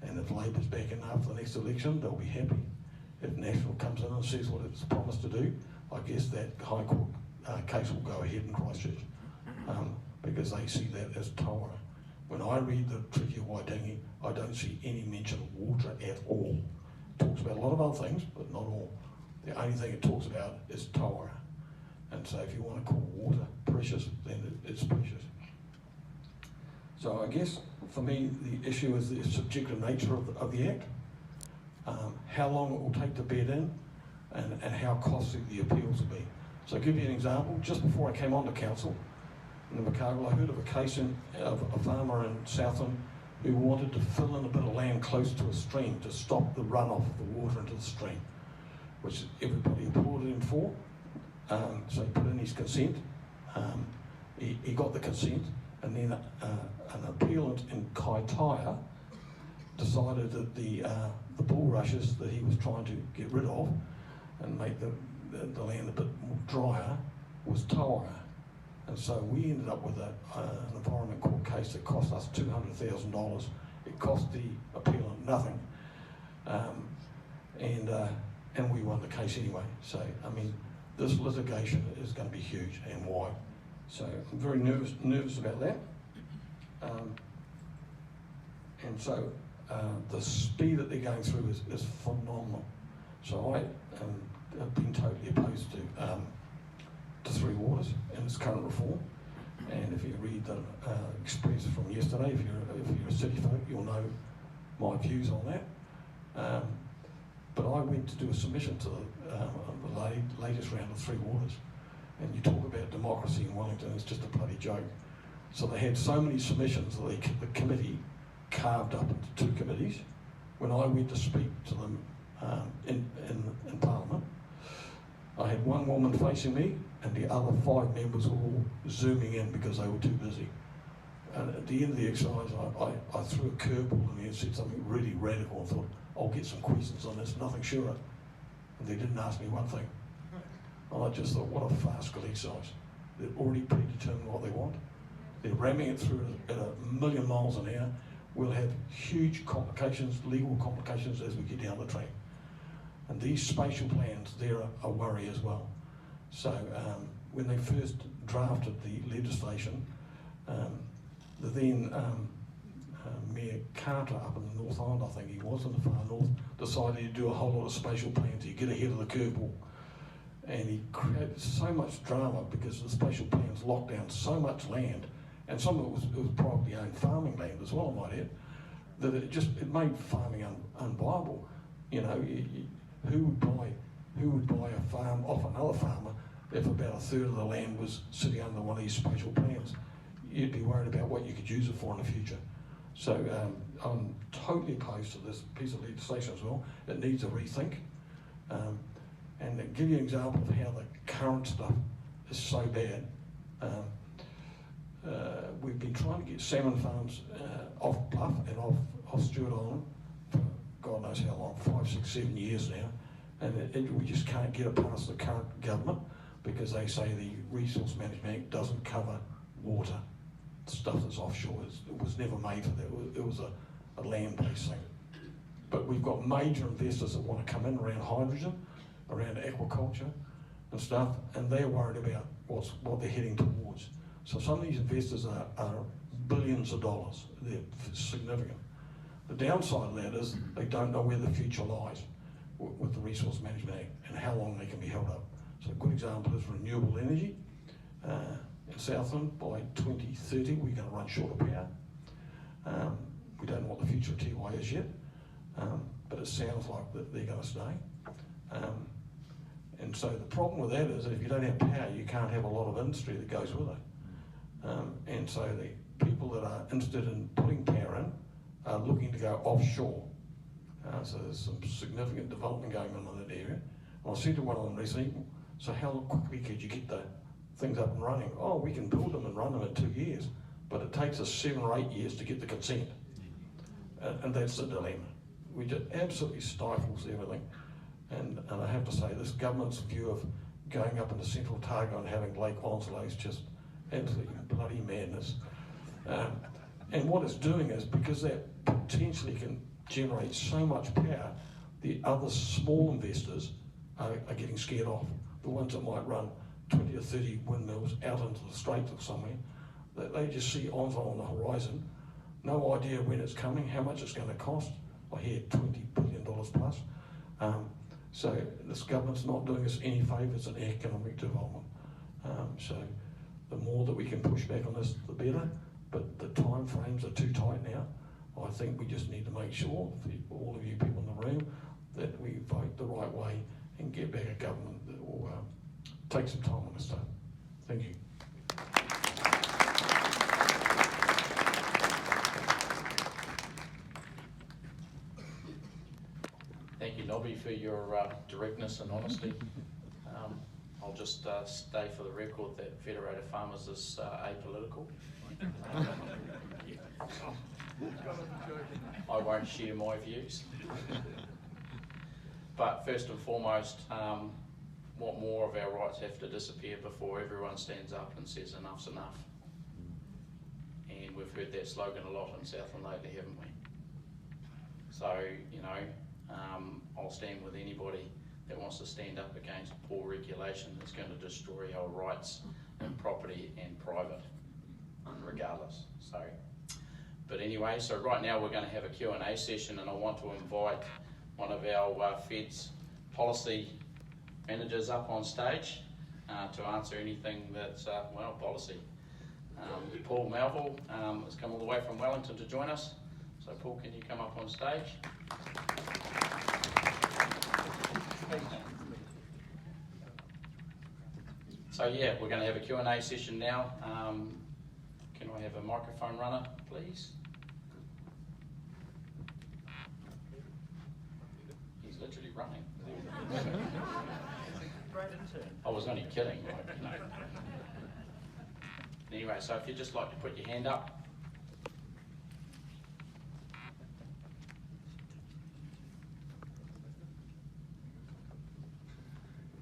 Speaker 4: and if Labor's back in after the next election, they'll be happy. If National comes in and says what it's promised to do, I guess that High Court case will go ahead in Christchurch, because they see that as taonga. When I read the Treaty of Waitangi, I don't see any mention of water at all. It talks about a lot of other things, but not all. The only thing it talks about is taonga. And so if you want to call water precious, then it's precious. So I guess for me, the issue is the subjective nature of the Act, how long it will take to bed in, and how costly the appeals will be. So I'll give you an example. Just before I came onto council, in Invercargill, I heard of a case of a farmer in Southland who wanted to fill in a bit of land close to a stream to stop the runoff of the water into the stream, which everybody applauded him for. So he put in his consent. He got the consent, and then an appellant in Kaitaia decided that the bulrushes that he was trying to get rid of and make the land a bit more drier was taonga. And so we ended up with an environment court case that cost us $200,000. It cost the appellant nothing, and we won the case anyway. So I mean, this litigation is going to be huge and wide. So I'm very nervous about that. And so the speed that they're going through is phenomenal. So I have been totally opposed to Three Waters and its current reform. And if you read the Express from yesterday, if you're a city folk, you'll know my views on that. But I went to do a submission to the latest round of Three Waters. And you talk about democracy in Wellington, it's just a bloody joke. So they had so many submissions that the committee carved up into 2 committees. When I went to speak to them in Parliament, I had one woman facing me, and the other 5 members were all zooming in because they were too busy. And at the end of the exercise, I threw a curveball in there and said something really radical and thought, I'll get some questions on this, nothing sure. And they didn't ask me one thing. And I just thought, what a farcical exercise. They're already predetermined what they want. They're ramming it through at 1,000,000 miles an hour. We'll have huge complications, legal complications, as we get down the track. And these spatial plans, they're a worry as well. So when they first drafted the legislation, the then Mayor Carter up in the North Island, I think he was, in the far north, decided to do a whole lot of spatial plans to get ahead of the curveball. And he created so much drama because the spatial plans locked down so much land, and some of it was privately owned farming land as well, I might add, that it made farming unviable. You know, who would buy a farm off another farmer if about a third of the land was sitting under one of these spatial plans? You'd be worried about what you could use it for in the future. So I'm totally opposed to this piece of legislation as well. It needs a rethink. And to give you an example of how the current stuff is so bad, we've been trying to get salmon farms off Bluff and off Stewart Island for God knows how long, 5, 6, 7 years now, and we just can't get it past the current government because they say the Resource Management Act doesn't cover water. Stuff that's offshore. It was never made for that. It was a land-based thing. But we've got major investors that want to come in around hydrogen, around aquaculture and stuff, and they're worried about what they're heading towards. So some of these investors are billions of dollars. They're significant. The downside of that is they don't know where the future lies with the Resource Management Act and how long they can be held up. So a good example is renewable energy. In Southland, by 2030, we're going to run short of power. We don't know what the future of Tiwai is yet, but it sounds like that they're going to stay. And so the problem with that is that if you don't have power, you can't have a lot of industry that goes with it. And so the people that are interested in putting power in are looking to go offshore. So there's some significant development going on in that area. And I said to one of them recently, so how quickly could you get the things up and running? Oh, we can build them and run them in 2 years, but it takes us 7 or 8 years to get the consent. And that's the dilemma. We just absolutely stifles everything. And I have to say, this government's view of going up into Central Otago and having Lake Onslow is just absolutely bloody madness. And what it's doing is, because that potentially can generate so much power, the other small investors are getting scared off. The ones that might run 20 or 30 windmills out into the straits or somewhere, they just see Onslow on the horizon, no idea when it's coming, how much it's going to cost. I hear $20 billion plus. So this government's not doing us any favours in economic development. So the more that we can push back on this, the better, but the time frames are too tight now. I think we just need to make sure, for all of you people in the room, that we vote the right way and get back a government that will take some time on this stuff. Thank you.
Speaker 1: Thank you, Nobby, for your directness and honesty. I'll just stay for the record that Federated Farmers is apolitical. I won't share my views. But first and foremost, what more of our rights have to disappear before everyone stands up and says enough's enough? And we've heard that slogan a lot in Southland lately, haven't we? So, you know, I'll stand with anybody that wants to stand up against poor regulation that's going to destroy our rights in property and private, regardless. So, but anyway, so right now we're going to have a Q&A session, and I want to invite one of our Fed's policy managers up on stage to answer anything that's, well, policy. Paul Melville has come all the way from Wellington to join us. So Paul, can you come up on stage? So yeah, we're going to have a Q&A session now. Can I have a microphone runner, please? He's literally running. I was only kidding. No. Anyway, so if you'd just like to put your hand up.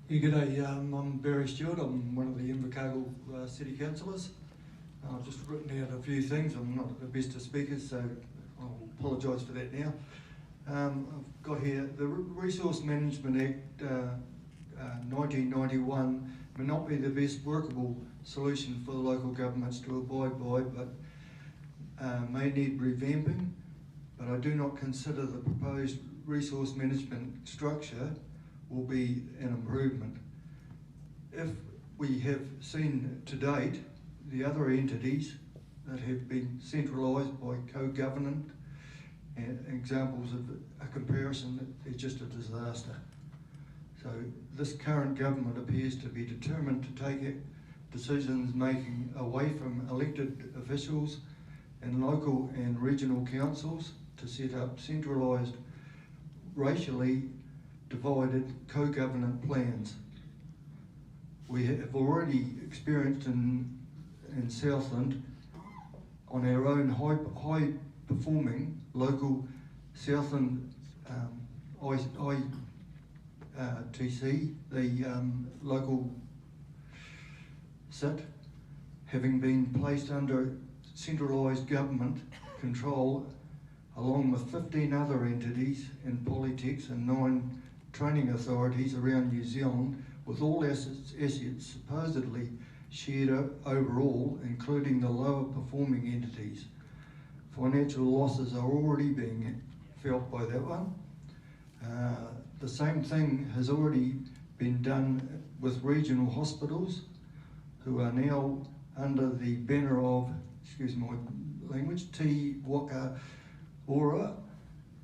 Speaker 5: Yeah, g'day, I'm Barry Stewart. I'm one of the Invercargill City Councillors. I've just written out a few things. I'm not the best of speakers, so I'll apologise for that now. I've got here, the Resource Management Act 1991 may not be the best workable solution for the local governments to abide by, but may need revamping. But I do not consider the proposed resource management structure will be an improvement. If we have seen to date, the other entities that have been centralised by co-government, and examples of a comparison that is just a disaster. So this current government appears to be determined to take decisions making away from elected officials and local and regional councils to set up centralised, racially divided co-government plans. We have already experienced in Southland on our own high performing local Southland ITC, the local SIT, having been placed under centralised government control along with 15 other entities in politics and 9 training authorities around New Zealand, with all assets supposedly shared overall, including the lower performing entities. Financial losses are already being felt by that one. The same thing has already been done with regional hospitals, who are now under the banner of, excuse my language, Te Waka Ora,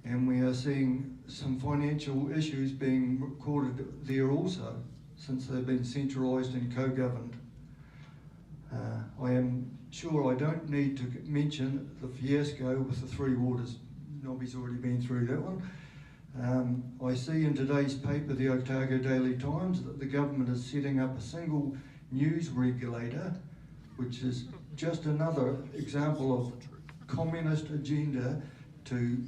Speaker 5: and we are seeing some financial issues being recorded there also, since they've been centralised and co-governed. I am sure I don't need to mention the fiasco with the Three Waters. Nobby's already been through that one. I see in today's paper, the Otago Daily Times, that the government is setting up a single news regulator, which is just another example of communist agenda to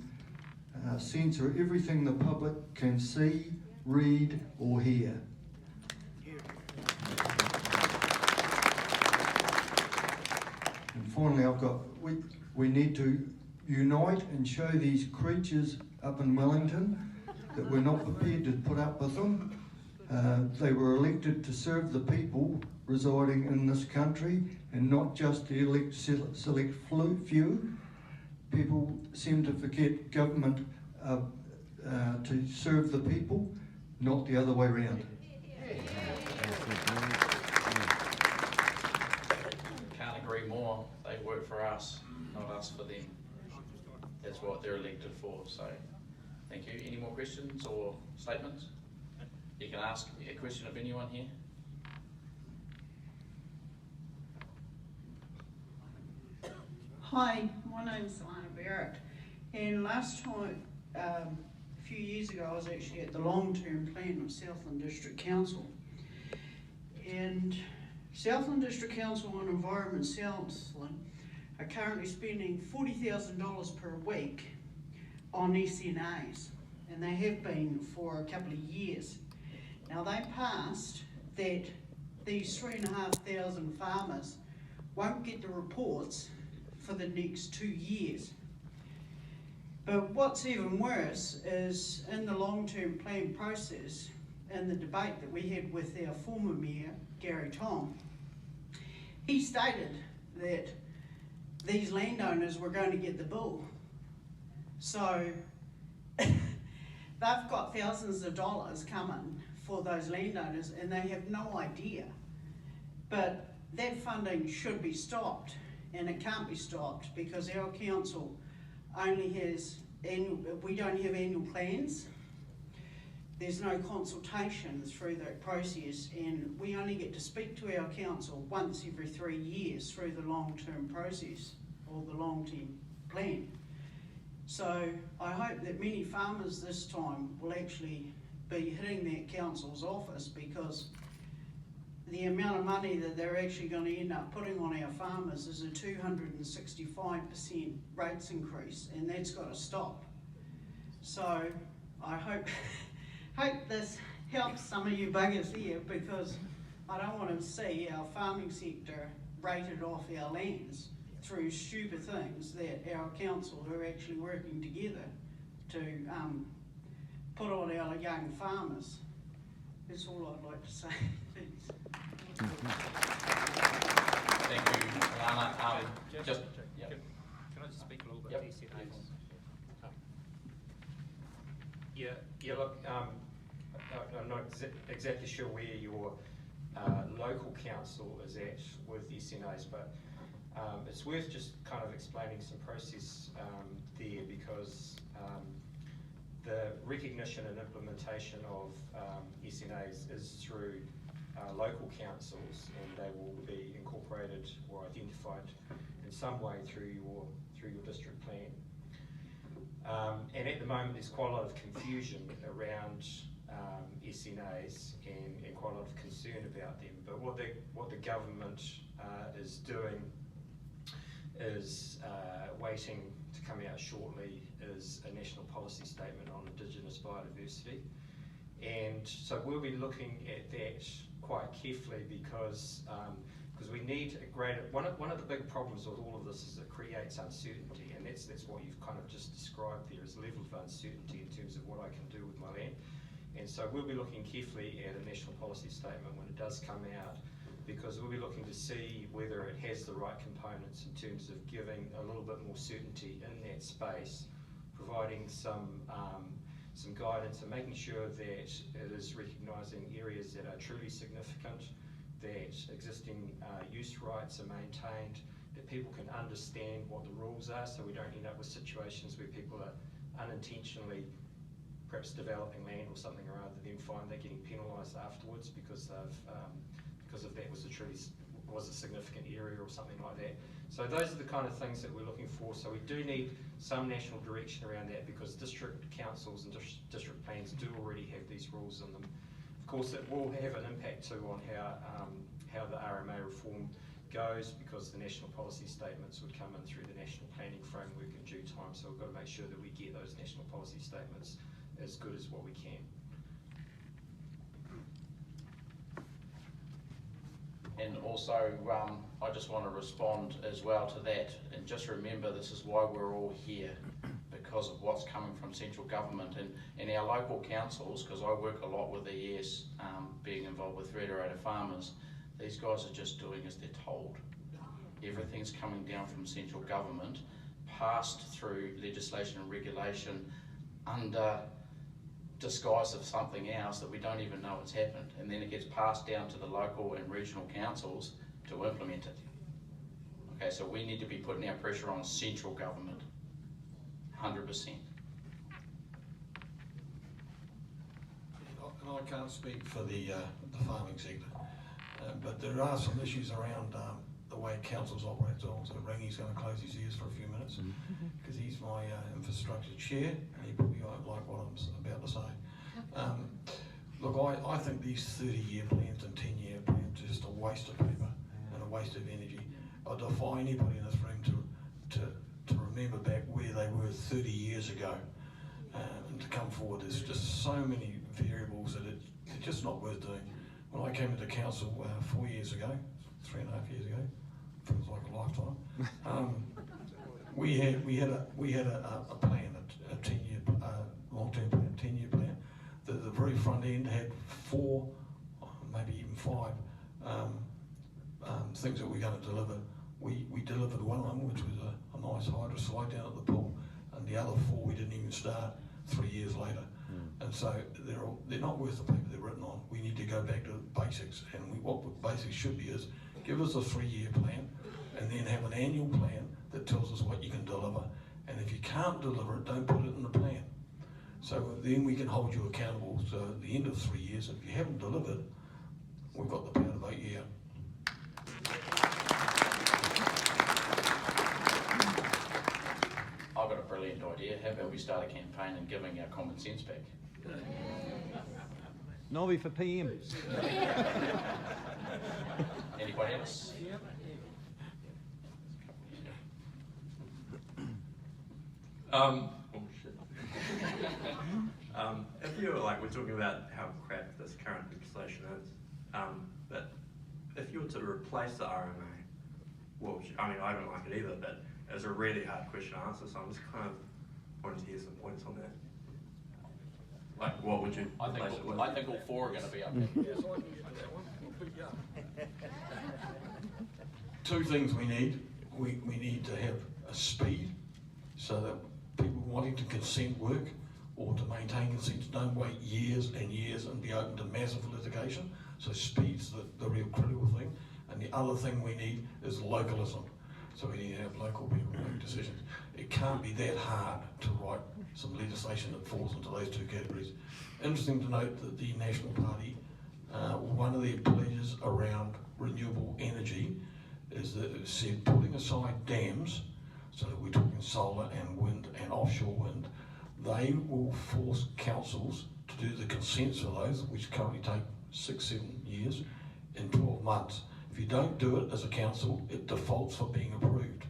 Speaker 5: censor everything the public can see, read or hear. And finally, we need to unite and show these creatures up in Wellington that we're not prepared to put up with them. They were elected to serve the people residing in this country and not just the select few. People seem to forget government to serve the people, not the other way around.
Speaker 1: Can't agree more. They work for us, not us for them. That's what they're elected for, so thank you. Any more questions or statements? You can ask a question of anyone here.
Speaker 6: Hi, my name's Lana Barrett, and last time, a few years ago, I was actually at the long-term plan of Southland District Council. And Southland District Council on Environment Southland are currently spending $40,000 per week on SNAs, and they have been for a couple of years. Now they passed that these 3,500 farmers won't get the reports for the next 2 years. But what's even worse is in the long-term plan process, in the debate that we had with our former mayor, Gary Tom, he stated that these landowners were going to get the bill. So they've got thousands of dollars coming for those landowners and they have no idea. But that funding should be stopped, and it can't be stopped because our council only has we don't have annual plans. There's no consultation through that process, and we only get to speak to our council once every 3 years through the long-term process or the long-term plan. So I hope that many farmers this time will actually be hitting that council's office, because the amount of money that they're actually going to end up putting on our farmers is a 265% rates increase, and that's got to stop. So I hope this helps some of you buggers here, because I don't want to see our farming sector rated off our lands through stupid things that our council are actually working together to put on our young farmers. That's all I'd like to say. Thanks.
Speaker 1: Thank you, Lana.
Speaker 2: Can I just speak a little bit to SNAs? Yeah, look, I'm not exactly sure where your local council is at with the SNAs, but It's worth just kind of explaining some process there, because the recognition and implementation of SNAs is through local councils, and they will be incorporated or identified in some way through your district plan. And at the moment there's quite a lot of confusion around SNAs and quite a lot of concern about them. But what the government is doing is waiting to come out shortly is a national policy statement on Indigenous biodiversity. And so we'll be looking at that quite carefully, because we need a greater, one of the big problems with all of this is it creates uncertainty, and that's what you've kind of just described there, is a level of uncertainty in terms of what I can do with my land. And so we'll be looking carefully at a national policy statement when it does come out, because we'll be looking to see whether it has the right components in terms of giving a little bit more certainty in that space, providing some guidance and making sure that it is recognising areas that are truly significant, that existing use rights are maintained, that people can understand what the rules are, so we don't end up with situations where people are unintentionally perhaps developing land or something or other, then find they're getting penalised afterwards because of that was a significant area or something like that. So those are the kind of things that we're looking for. So we do need some national direction around that, because district councils and district plans do already have these rules in them. Of course, it will have an impact too on how the RMA reform goes, because the national policy statements would come in through the national planning framework in due time. So we've got to make sure that we get those national policy statements as good as what we can.
Speaker 1: And also, I just want to respond as well to that, and just remember this is why we're all here, because of what's coming from central government and our local councils, because I work a lot with ES, being involved with Federated Farmers. These guys are just doing as they're told. Everything's coming down from central government, passed through legislation and regulation under disguise of something else that we don't even know it's happened, and then it gets passed down to the local and regional councils to implement it. Okay, so we need to be putting our pressure on central government, 100%.
Speaker 4: And I can't speak for the farming sector, but there are some issues around the way councils operate. So Rangi's going to close his ears for a few minutes, because he's my infrastructure chair, and he probably won't like what I'm about to say. Look, I think these 30-year plans and 10-year plans are just a waste of paper and a waste of energy. I defy anybody in this room to remember back where they were 30 years ago, and to come forward. There's just so many variables that it's just not worth doing. When I came into council 4 years ago, 3.5 years ago, feels like a lifetime. We had a plan, a 10-year long-term plan, 10-year plan. The very front end had 4, maybe even 5 things that we're going to deliver. We delivered one of them, which was a nice hydro slide down at the pool, and the other 4 we didn't even start 3 years later. And so they're not worth the paper they're written on. We need to go back to basics, and what basics should be is give us a 3-year plan, and then have an annual plan that tells us what you can deliver. And if you can't deliver it, don't put it in the plan. So then we can hold you accountable. So at the end of 3 years, if you haven't delivered, we've got the power to vote you out.
Speaker 1: I've got a brilliant idea. How about we start a campaign and giving our common sense back?
Speaker 7: Nobby for PM.
Speaker 1: Anybody else?
Speaker 8: If you were we're talking about how crap this current legislation is, but if you were to replace the RMA, well, I mean, I don't like it either, but it's a really hard question to answer, so I'm just kind of wanting to hear some points on that. What would you replace it with?
Speaker 1: I think all 4 are going to be up there.
Speaker 4: 2 things we need. We need to have a speed, so that people wanting to consent work or to maintain consents don't wait years and years and be open to massive litigation. So speed's the real critical thing. And the other thing we need is localism. so we need to have local people make decisions. It can't be that hard to write some legislation that falls into those two categories. Interesting to note that the National Party, one of their pledges around renewable energy is that it said putting aside dams, so we're talking solar and wind and offshore wind, they will force councils to do the consents for those, which currently take 6-7 years, in 12 months. If you don't do it as a council, it defaults for being approved.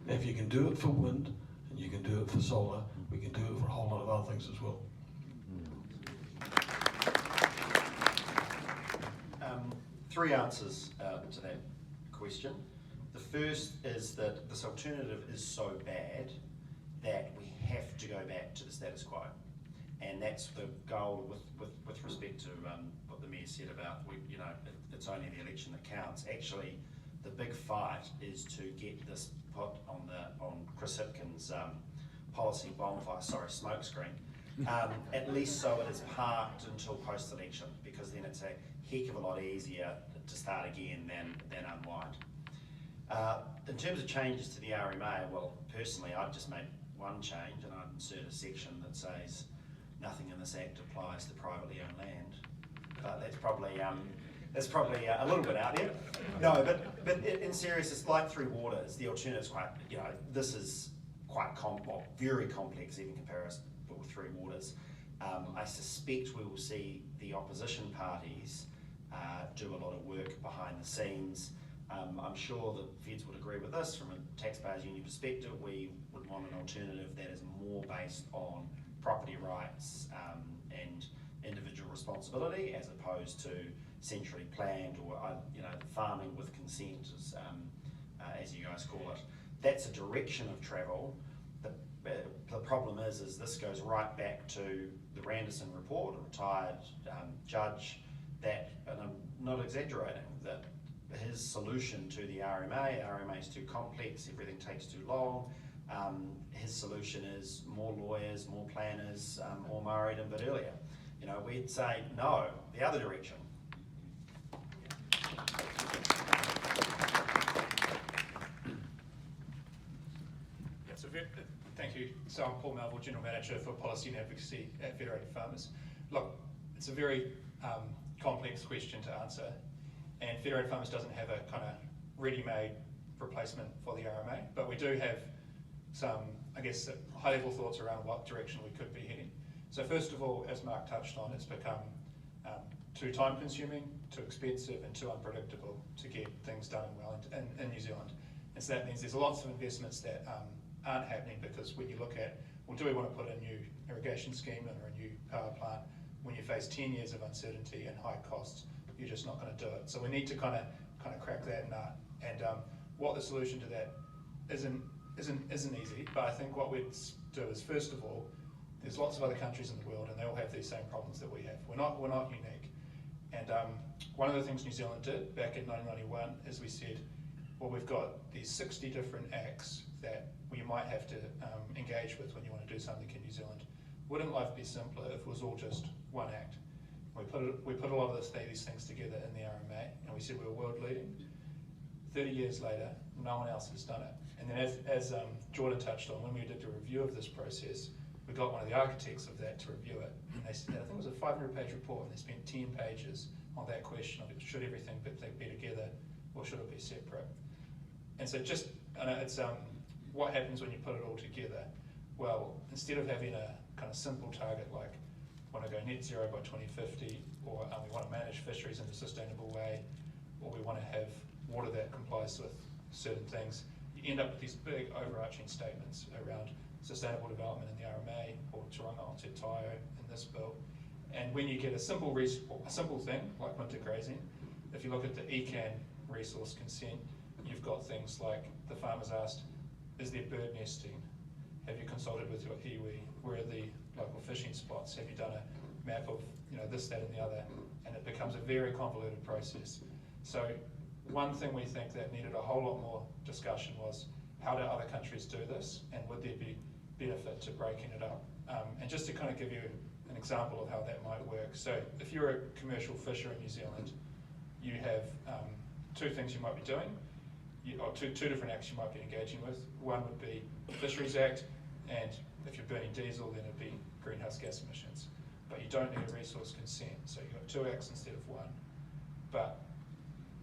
Speaker 4: Now, if you can do it for wind and you can do it for solar, we can do it for a whole lot of other things as well.
Speaker 3: Three answers to that question. The first is that this alternative is so bad that we have to go back to the status quo. And that's the goal with respect to what the Mayor said about, it's only the election that counts. Actually, the big fight is to get this put on Chris Hipkins' policy smoke screen, at least so it is parked until post-election, because then it's a heck of a lot easier to start again than unwind. In terms of changes to the RMA, well, personally, I'd just make one change, and I'd insert a section that says nothing in this Act applies to privately owned land. But that's probably a little bit out there. No, but in serious, it's like Three Waters. The alternative's quite, this is quite very complex, even comparison with Three Waters. I suspect we will see the opposition parties do a lot of work behind the scenes. I'm sure the Feds would agree with this. From a Taxpayers Union perspective, we would want an alternative that is more based on property rights and individual responsibility, as opposed to centrally planned or farming with consent, as you guys call it. That's a direction of travel. The problem is this goes right back to the Randerson report, a retired judge, that, and I'm not exaggerating, that his solution to the RMA is too complex, everything takes too long. His solution is more lawyers, more planners, more married a bit earlier. We'd say no, the other direction.
Speaker 7: Thank you. So I'm Paul Melville, General Manager for Policy and Advocacy at Federated Farmers. Look, it's a very complex question to answer, and Federated Farmers doesn't have a kind of ready-made replacement for the RMA, but we do have some, I guess, high-level thoughts around what direction we could be heading. So first of all, as Mark touched on, it's become too time-consuming, too expensive, and too unpredictable to get things done well in New Zealand. And so that means there's lots of investments that aren't happening, because when you look at, well, do we want to put a new irrigation scheme in or a new power plant? When you face 10 years of uncertainty and high costs, you're just not going to do it. So we need to kind of crack that nut. And what the solution to that isn't easy, but I think what we'd do is, first of all, there's lots of other countries in the world, and they all have these same problems that we have. We're not unique. And one of the things New Zealand did back in 1991 is we said, well, we've got these 60 different acts that you might have to engage with when you want to do something in New Zealand. Wouldn't life be simpler if it was all just one act? We put a lot of these things together in the RMA, and we said we were world leading. 30 years later, no one else has done it. And then as Jordan touched on, when we did a review of this process, we got one of the architects of that to review it. And they said, I think it was a 500-page report, and they spent 10 pages on that question of, should everything be together or should it be separate? And so it's what happens when you put it all together? Well, instead of having a kind of simple target like want to go net zero by 2050, or we want to manage fisheries in a sustainable way, or we want to have water that complies with certain things, you end up with these big overarching statements around sustainable development in the RMA, or Tauranga Te Taio in this bill. And when you get a simple thing like winter grazing, if you look at the ECAN resource consent, you've got things like the farmers asked, is there bird nesting? Have you consulted with your iwi? Where are the local fishing spots? Have you done a map of this, that and the other? And it becomes a very convoluted process. So one thing we think that needed a whole lot more discussion was, how do other countries do this, and would there be benefit to breaking it up? And just to kind of give you an example of how that might work. So if you're a commercial fisher in New Zealand, you have two things you might be doing. or two different acts you might be engaging with. One would be the Fisheries Act, and if you're burning diesel, then it'd be greenhouse gas emissions. But you don't need a resource consent, so you've got 2 acts instead of 1. But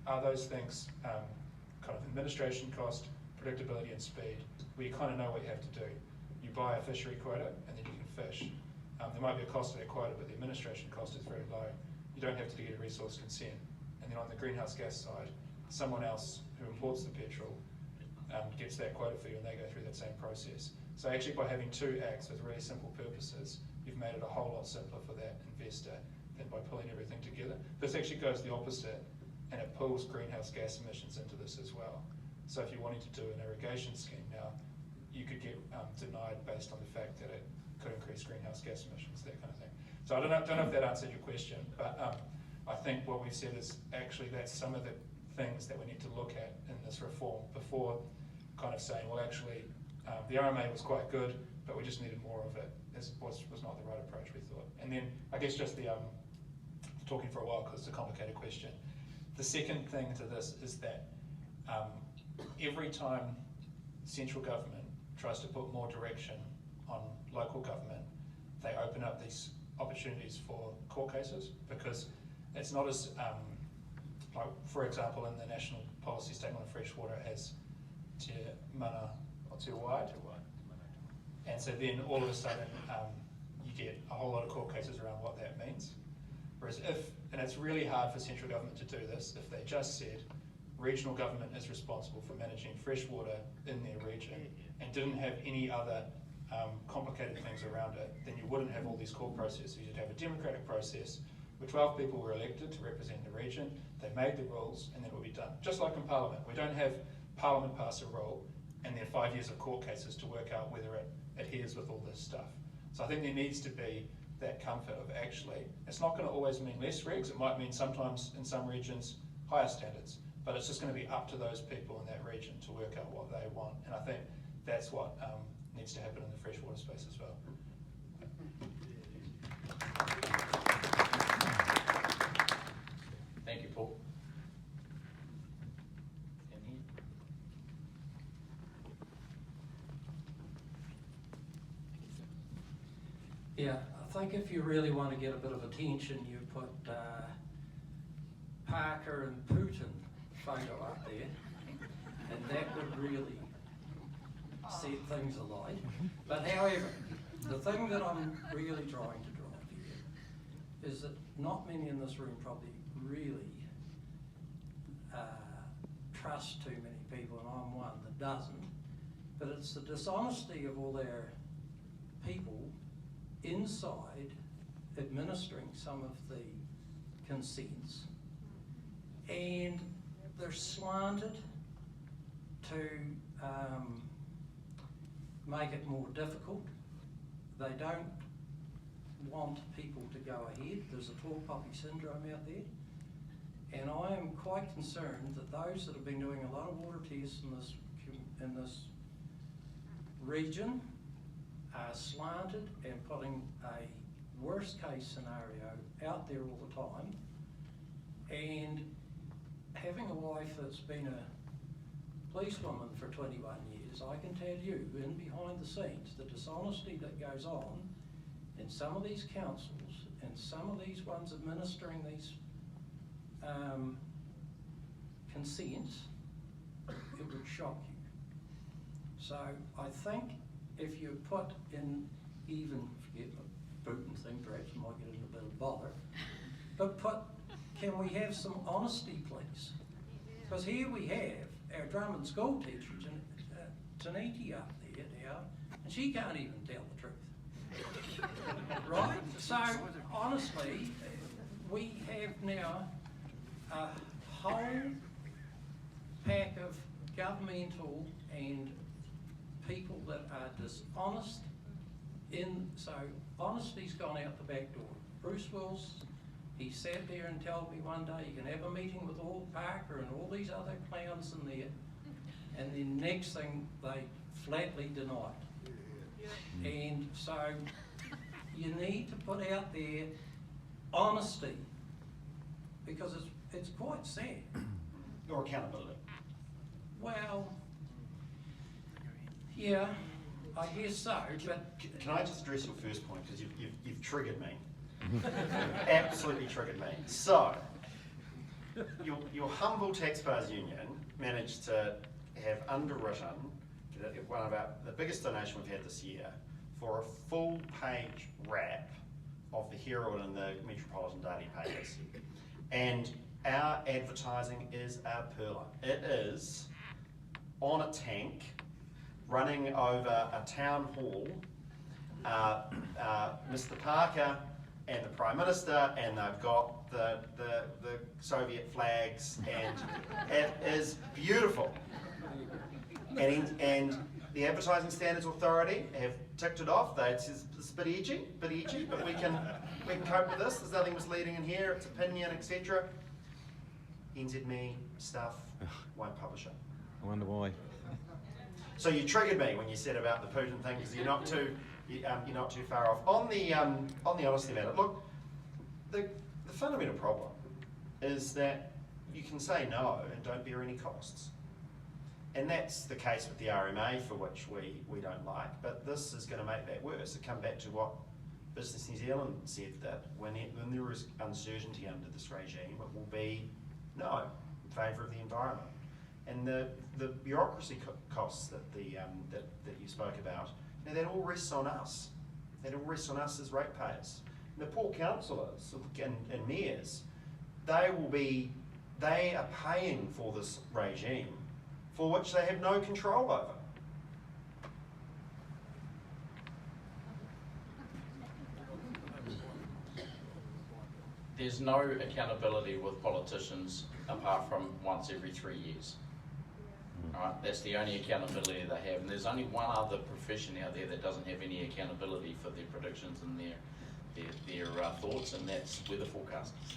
Speaker 7: are those things kind of administration cost, predictability and speed, where you kind of know what you have to do? You buy a fishery quota and then you can fish. There might be a cost to that quota, but the administration cost is very low. You don't have to get a resource consent. And then on the greenhouse gas side, someone else who imports the petrol gets that quota for you and they go through that same process. So actually by having 2 acts with really simple purposes, you've made it a whole lot simpler for that investor than by pulling everything together. This actually goes the opposite, and it pulls greenhouse gas emissions into this as well. So if you're wanting to do an irrigation scheme now, you could get denied based on the fact that it could increase greenhouse gas emissions, that kind of thing. So I don't know if that answered your question, but I think what we've said is actually that's some of the things that we need to look at in this reform before kind of saying, well, actually, the RMA was quite good, but we just needed more of it. This was not the right approach, we thought. And then I guess just the talking for a while because it's a complicated question. The second thing to this is that every time central government tries to put more direction on local government, they open up these opportunities for court cases, because it's not as, like for example in the National Policy Statement on Freshwater it has te mana or te wai, and so then all of a sudden you get a whole lot of court cases around what that means. Whereas and it's really hard for central government to do this, if they just said regional government is responsible for managing freshwater in their region and didn't have any other complicated things around it, then you wouldn't have all these court processes. You'd have a democratic process where 12 people were elected to represent the region, they made the rules, and then it would be done. Just like in Parliament. We don't have Parliament pass a rule and then 5 years of court cases to work out whether it adheres with all this stuff. So I think there needs to be that comfort of actually, it's not going to always mean less regs, it might mean sometimes in some regions higher standards, but it's just going to be up to those people in that region to work out what they want. And I think that's what needs to happen in the freshwater space as well.
Speaker 1: Thank you, Paul.
Speaker 9: Yeah, I think if you really want to get a bit of attention, you put Parker and Putin photo up there, and that would really set things alight. But however, the thing that I'm really trying to drive here is that not many in this room probably really trust too many people, and I'm one that doesn't. But it's the dishonesty of all their people inside administering some of the consents, and they're slanted to make it more difficult. They don't want people to go ahead. There's a tall poppy syndrome out there, and I am quite concerned that those that have been doing a lot of water tests in this region are slanted and putting a worst case scenario out there all the time. And having a wife that's been a policewoman for 21 years, I can tell you, in behind the scenes, the dishonesty that goes on in some of these councils and some of these ones administering these consents, it would shock you. So I think if you put in, even forget the Putin thing, perhaps you might get in a bit of bother, but can we have some honesty, please? Because here we have our Drummond school teacher, Taniti, up there now, and she can't even tell the truth. Right? So, honestly, we have now a whole pack of governmental and people that are dishonest so honesty's gone out the back door. Bruce Wills, he sat there and told me one day you can have a meeting with all Parker and all these other clowns in there, and then next thing they flatly denied. And so you need to put out there honesty, because it's quite sad.
Speaker 3: Or accountability.
Speaker 9: Well, yeah, I guess so, but
Speaker 3: Can I just address your first point, because you've triggered me. Absolutely triggered me. So, your humble Taxpayers Union managed to have underwritten one of the biggest donation we've had this year for a full page wrap of the Herald and the Metropolitan Daily papers. And our advertising is a perler. It is on a tank, running over a town hall, Mr. Parker and the Prime Minister, and they've got the Soviet flags, and it is beautiful. And the Advertising Standards Authority have ticked it off. It's a bit edgy, but we can cope with this. There's nothing misleading in here. It's opinion, etc. NZME stuff won't publish it.
Speaker 10: I wonder why.
Speaker 3: So you triggered me when you said about the Putin thing, because you're not too far off. On the honesty about it, look, the fundamental problem is that you can say no and don't bear any costs. And that's the case with the RMA, for which we don't like, but this is going to make that worse. It come back to what Business New Zealand said, that when there is uncertainty under this regime, it will be no in favour of the environment. And the bureaucracy costs that you spoke about, that all rests on us. That all rests on us as ratepayers. And the poor councillors and mayors, they are paying for this regime for which they have no control over.
Speaker 1: There's no accountability with politicians apart from once every 3 years. Right? That's the only accountability they have, and there's only one other profession out there that doesn't have any accountability for their predictions and their thoughts, and that's weather forecasters.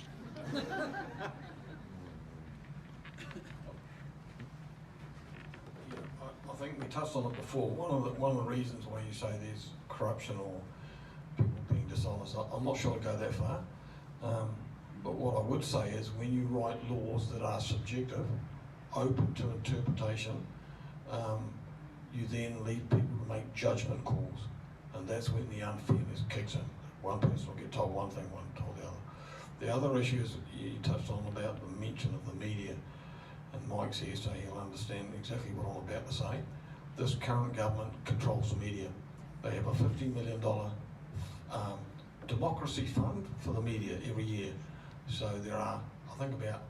Speaker 4: I think we touched on it before. One of the reasons why you say there's corruption or people being dishonest, I'm not sure to go that far. But what I would say is, when you write laws that are subjective, open to interpretation, you then leave people to make judgment calls, and that's when the unfairness kicks in. One person will get told one thing, one told the other. The other issue is you touched on about the mention of the media, and Mike's here, so he'll understand exactly what I'm about to say. This current government controls the media. They have a $50 million democracy fund for the media every year. So there are, I think, about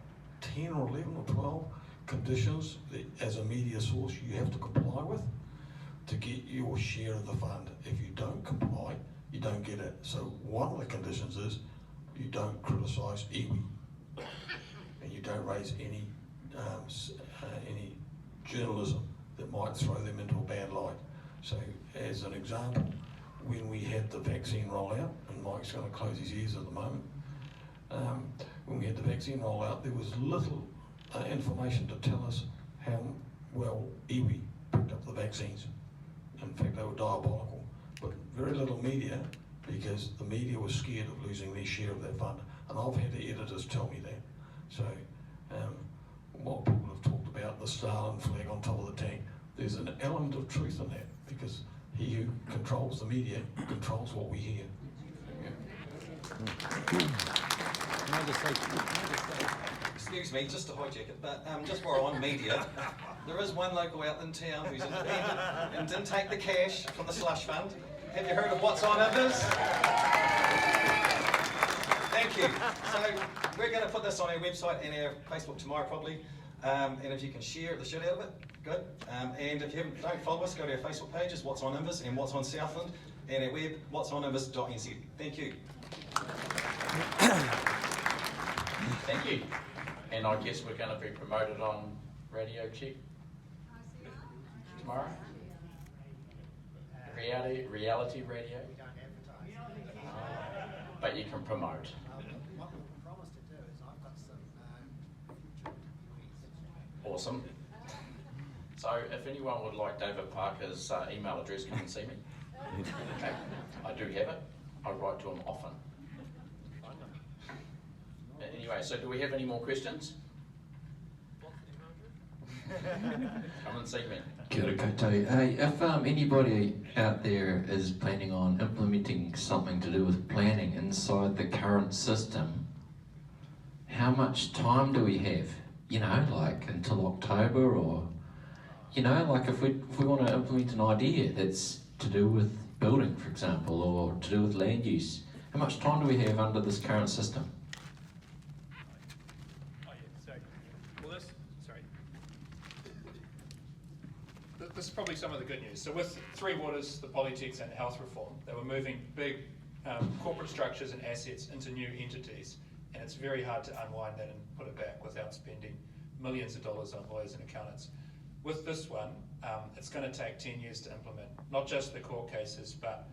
Speaker 4: 10 or 11 or 12 conditions that, as a media source, you have to comply with to get your share of the fund. If you don't comply, you don't get it. So one of the conditions is you don't criticise iwi, and you don't raise any journalism that might throw them into a bad light. So, as an example, when we had the vaccine rollout, and Mike's going to close his ears at the moment, when we had the vaccine rollout, there was little information to tell us how well iwi picked up the vaccines. In fact, they were diabolical, but very little media, because the media was scared of losing their share of that fund, and I've had the editors tell me that. So what people have talked about, the Stalin flag on top of the tank, there's an element of truth in that, because he who controls the media controls what we hear.
Speaker 10: Can I just say,
Speaker 11: excuse me, just to hijack it, but just while I'm on media, there is one local outlet in town who's independent and didn't take the cash from the slush fund. Have you heard of What's On Others? Thank you. So we're going to put this on our website and our Facebook tomorrow probably, and if you can share the shit out of it, good. And if you don't follow us, go to our Facebook pages, What's On Invers and What's On Southland, and our web, what'soninvers.nz. Thank you.
Speaker 1: Thank you. And I guess we're going to be promoted on Radio Check tomorrow. Reality radio. But you can promote.
Speaker 12: What we promised to do is I've got some future interviewees.
Speaker 1: Awesome. So if anyone would like David Parker's email address, come and see me. Okay. I do have it. I write to him often. Anyway, so do we have any more questions? Come and see me.
Speaker 13: Kia ora koutou. Hey, if anybody out there is planning on implementing something to do with planning inside the current system, how much time do we have? You know, like until October, or, you know, like if we want to implement an idea that's to do with building, for example, or to do with land use, how much time do we have under this current system?
Speaker 7: This is probably some of the good news. So with Three Waters, the politics and health reform, they were moving big corporate structures and assets into new entities, and it's very hard to unwind that and put it back without spending millions of dollars on lawyers and accountants. With this one, it's going to take 10 years to implement, not just the court cases, but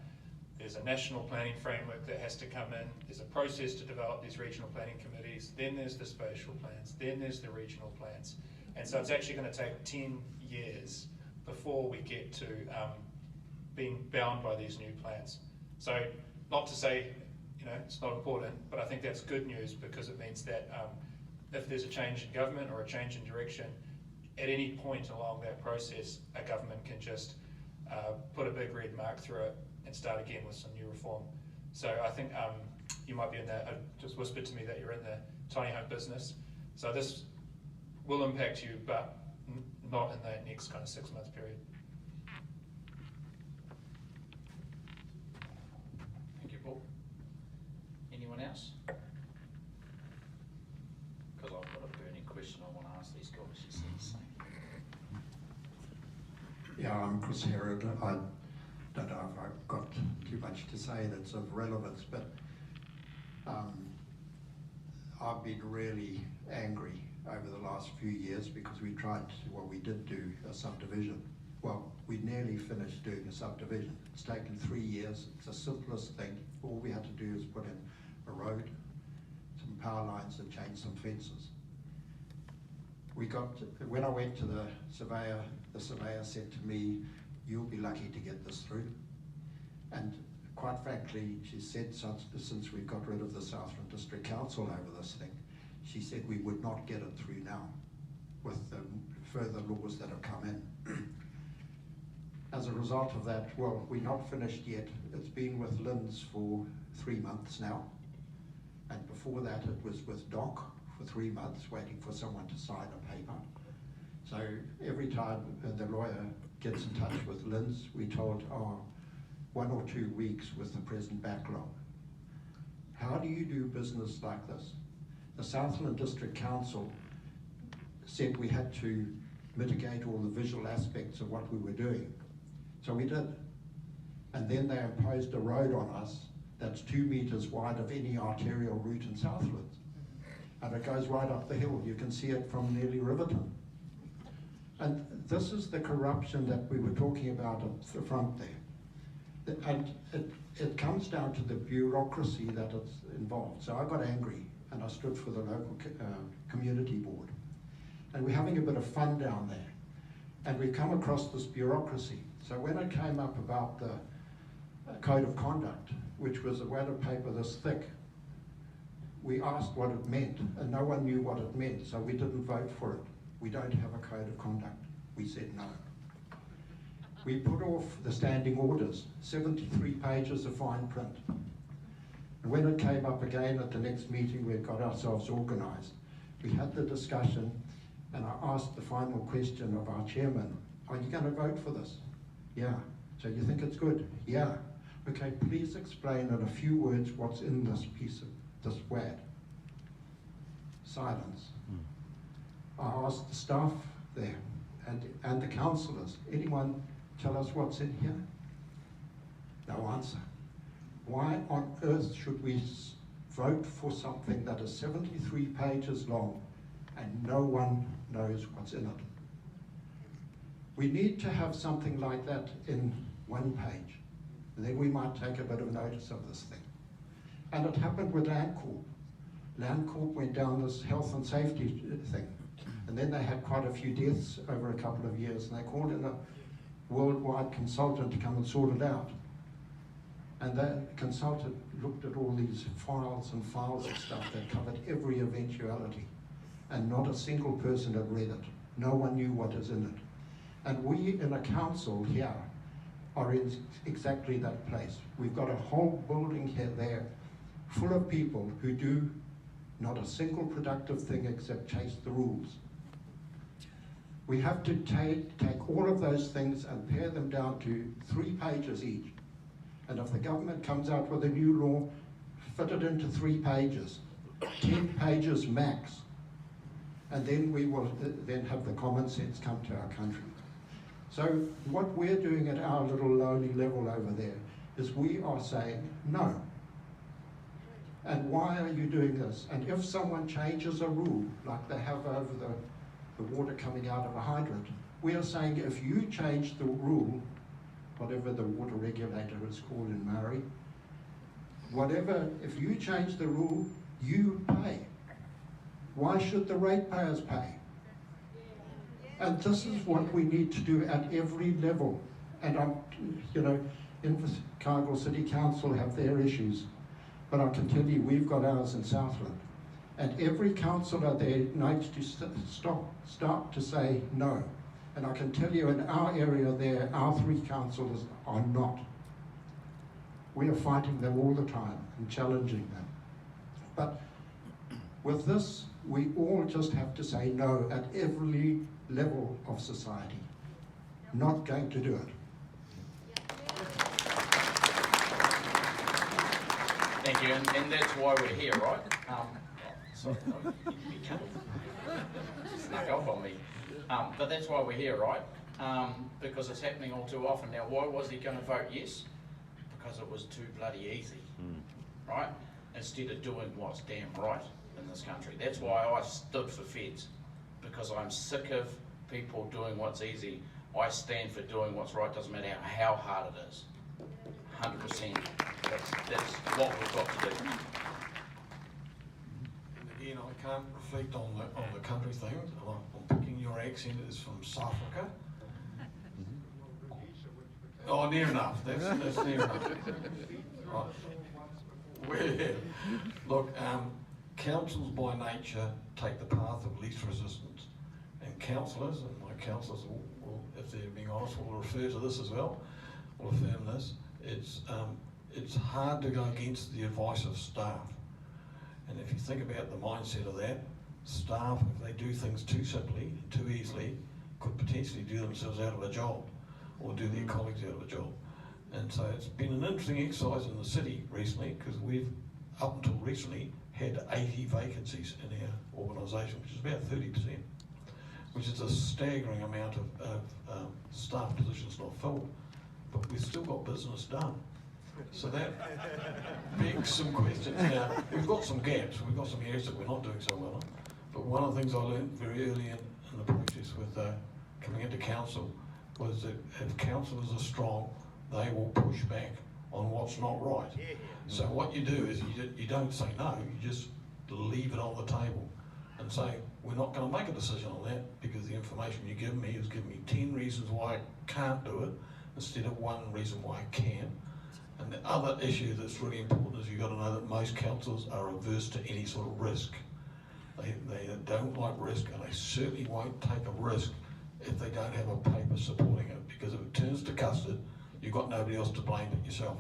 Speaker 7: there's a national planning framework that has to come in, there's a process to develop these regional planning committees, then there's the spatial plans, then there's the regional plans. And so it's actually going to take 10 years before we get to being bound by these new plans. So not to say, you know, it's not important, but I think that's good news, because it means that if there's a change in government or a change in direction, at any point along that process, a government can just put a big red mark through it and start again with some new reform. So I think you might be in the, just whispered to me that you're in the tiny home business. So this will impact you, but not in the next kind of 6-month period.
Speaker 1: Thank you, Paul. Anyone else? Because I've got a burning question I want to ask these guys. You see the same.
Speaker 14: Yeah, I'm Chris Herod. I don't know if I've got too much to say that's of relevance, but I've been really angry over the last few years because we tried to, well, we did do a subdivision. Well, we nearly finished doing a subdivision. It's taken 3 years. It's the simplest thing. All we had to do is put in a road, some power lines, and change some fences. When I went to the surveyor said to me, "You'll be lucky to get this through." And quite frankly, she said, since we've got rid of the Southland District Council over this thing, she said we would not get it through now with the further laws that have come in. As a result of that, well, we're not finished yet. It's been with Lynn's for 3 months now. And before that, it was with Doc for 3 months, waiting for someone to sign a paper. So every time the lawyer gets in touch with Lynn's, we're told, 1 or 2 weeks with the present backlog. How do you do business like this? The Southland District Council said we had to mitigate all the visual aspects of what we were doing. So we did. And then they imposed a road on us that's 2 meters wide of any arterial route in Southland. And it goes right up the hill. You can see it from nearly Riverton. And this is the corruption that we were talking about at the front there. And it comes down to the bureaucracy that is involved. So I got angry and I stood for the local community board. And we're having a bit of fun down there. And we come across this bureaucracy. So when it came up about the code of conduct, which was a wad of paper this thick, we asked what it meant, and no one knew what it meant, so we didn't vote for it. We don't have a code of conduct. We said no. We put off the standing orders, 73 pages of fine print. And when it came up again at the next meeting, we got ourselves organised. We had the discussion, and I asked the final question of our chairman, "Are you going to vote for this?" "Yeah." "So you think it's good?" "Yeah." "Okay, please explain in a few words what's in this piece of this wad." Silence. I asked the staff there and the councillors, "Anyone tell us what's in here?" No answer. Why on earth should we vote for something that is 73 pages long and no one knows what's in it? We need to have something like that in 1 page. And then we might take a bit of notice of this thing. And it happened with Landcorp. Landcorp went down this health and safety thing. And then they had quite a few deaths over a couple of years, and they called in a worldwide consultant to come and sort it out. And that consultant looked at all these files and files of stuff that covered every eventuality, and not a single person had read it. No one knew what is in it. And we in a council here are in exactly that place. We've got a whole building here there full of people who do not a single productive thing except chase the rules. We have to take all of those things and pare them down to 3 pages each. And if the government comes out with a new law, fit it into 3 pages, 10 pages max. And then we will then have the common sense come to our country. So what we're doing at our little lowly level over there is we are saying no. And why are you doing this? And if someone changes a rule, like they have over the water coming out of a hydrant, we are saying if you change the rule, whatever the water regulator is called in Maori, whatever, if you change the rule, you pay. Why should the ratepayers pay? And this is what we need to do at every level. And Invercargill City Council have their issues, but I can tell you we've got ours in Southland. And every councillor there needs to start to say no. And I can tell you in our area there, our 3 councillors are not. We are fighting them all the time and challenging them. But with this, we all just have to say no at every level of society. Not going to do it.
Speaker 1: Thank you, and that's why we're here, right? Sorry, snuck off on me. But that's why we're here, right? Because it's happening all too often. Now, why was he going to vote yes? Because it was too bloody easy, right? Instead of doing what's damn right in this country. That's why I stood for feds, because I'm sick of people doing what's easy. I stand for doing what's right, doesn't matter how hard it is. 100%. That's what we've got to do.
Speaker 4: And again, I can't reflect on the country thing. I'm picking your accent is from South Africa. Oh, near enough. That's near enough. Right. Well, look, councils by nature take the path of least resistance, and councillors, and my councillors will, if they're being honest, will refer to this as well, will affirm this. It's hard to go against the advice of staff, and if you think about the mindset of that, staff, if they do things too simply, too easily, could potentially do themselves out of a job, or do their colleagues out of a job. And so it's been an interesting exercise in the city recently, because we've, up until recently, had 80 vacancies in our organisation, which is about 30%, which is a staggering amount of staff positions not filled, but we've still got business done. So that begs some questions. Now, we've got some gaps, we've got some areas that we're not doing so well on, but one of the things I learned very early in the process with coming into council was that if councillors are strong, they will push back on what's not right. So what you do is you don't say no, you just leave it on the table and say, we're not going to make a decision on that because the information you give me is giving me 10 reasons why I can't do it instead of 1 reason why I can. And the other issue that's really important is you've got to know that most councillors are averse to any sort of risk. They don't like risk, and they certainly won't take a risk if they don't have a paper supporting it, because if it turns to custard, you've got nobody else to blame but yourself.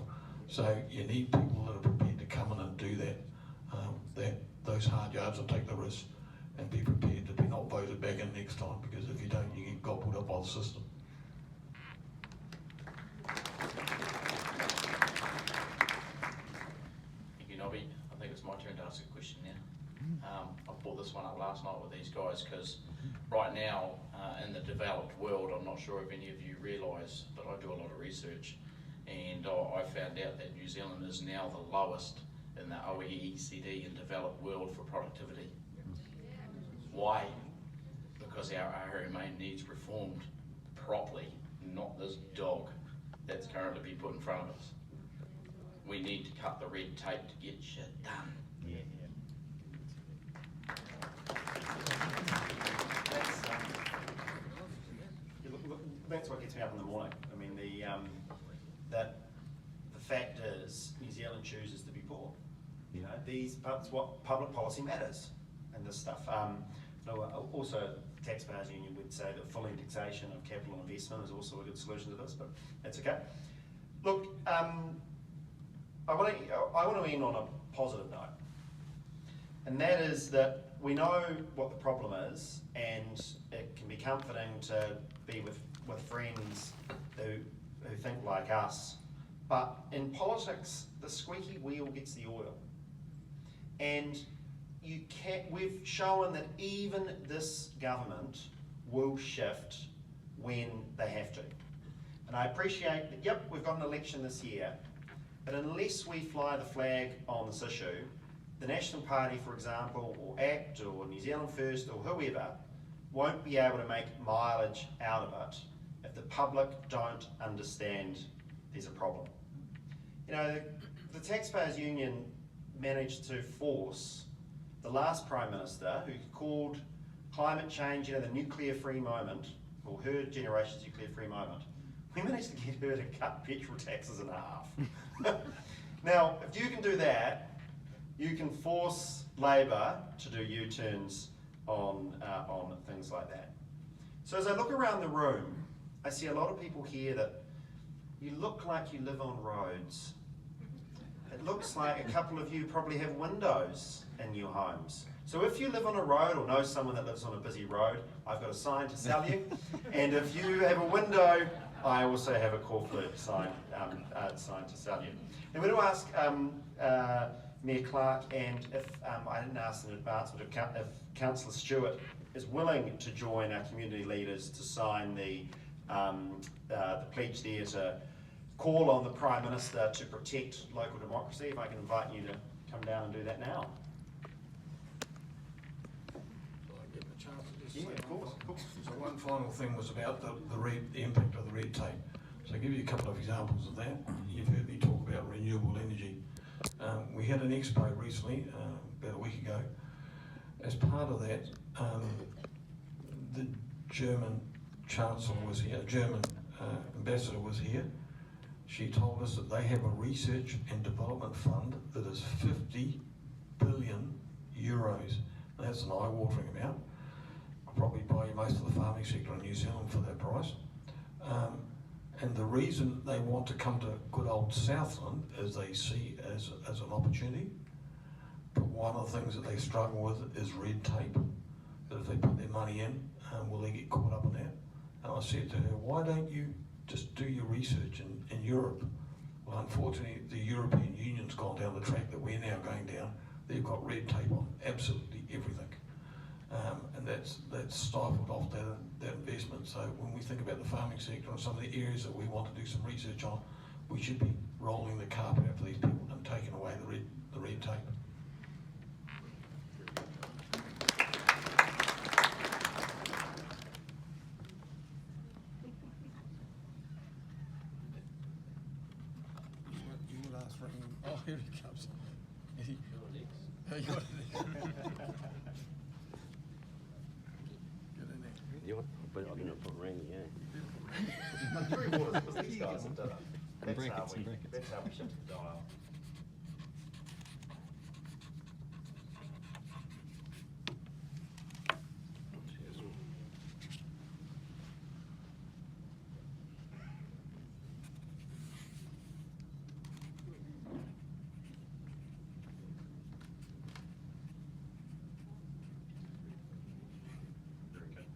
Speaker 4: So you need people that are prepared to come in and do that, those hard yards and take the risk, and be prepared to be not voted back in next time, because if you don't, you get gobbled up by the system.
Speaker 1: Thank you, Nobby. I think it's my turn to ask a question now. I brought this one up last night with these guys because right now in the developed world, I'm not sure if any of you realise, but I do a lot of research, and I found out that New Zealand is now the lowest in the OECD and developed world for productivity. Why? Because our RMA needs reformed properly, not this dog that's currently being put in front of us. We need to cut the red tape to get shit done.
Speaker 3: That's what gets me up in the morning. I mean, the fact is, New Zealand chooses to be poor. You know, that's what public policy matters, and this stuff. No, also, Taxpayers Union would say that full indexation of capital investment is also a good solution to this, but that's okay. Look, I want to end on a positive note, and that is that we know what the problem is, and it can be comforting to be with friends who think like us. But in politics, the squeaky wheel gets the oil, and we've shown that even this government will shift when they have to. And I appreciate that, yep, we've got an election this year, but unless we fly the flag on this issue, the National Party, for example, or ACT, or New Zealand First, or whoever, won't be able to make mileage out of it if the public don't understand there's a problem. You know, the Taxpayers Union managed to force the last Prime Minister, who called climate change, the nuclear-free moment, or her generation's nuclear-free moment, we managed to get her to cut petrol taxes in half. Now, if you can do that, you can force Labor to do U-turns on things like that. So as I look around the room, I see a lot of people here that you look like you live on roads. It looks like a couple of you probably have windows in your homes. So if you live on a road or know someone that lives on a busy road, I've got a sign to sell you. And if you have a window, I also have a corporate sign to sell you. I'm going to ask Mayor Clark, and if I didn't ask in advance, but if Councillor Stewart is willing to join our community leaders to sign the pledge there to call on the Prime Minister to protect local democracy, if I can invite you to come down and do that now. Yeah, of course.
Speaker 4: So one final thing was about the impact of the red tape. So I'll give you a couple of examples of that. You've heard me talk about renewable energy. We had an expo recently, about a week ago. As part of that, the German Chancellor was here, German Ambassador was here. She told us that they have a research and development fund that is 50 billion euros. That's an eye-watering amount. Probably buy most of the farming sector in New Zealand for that price. And the reason they want to come to good old Southland is they see as an opportunity. But one of the things that they struggle with is red tape. That if they put their money in, will they get caught up in that? And I said to her, why don't you just do your research in Europe? Well, unfortunately, the European Union's gone down the track that we're now going down. They've got red tape on absolutely everything. And that's stifled off that investment. So when we think about the farming sector and some of the areas that we want to do some research on, we should be rolling the carpet out for these people and taking away the red tape. You would ask for him. Oh, here he comes.
Speaker 15: But I'm going to put ring, yeah.
Speaker 3: These guys have done it. That's how we shift the dial.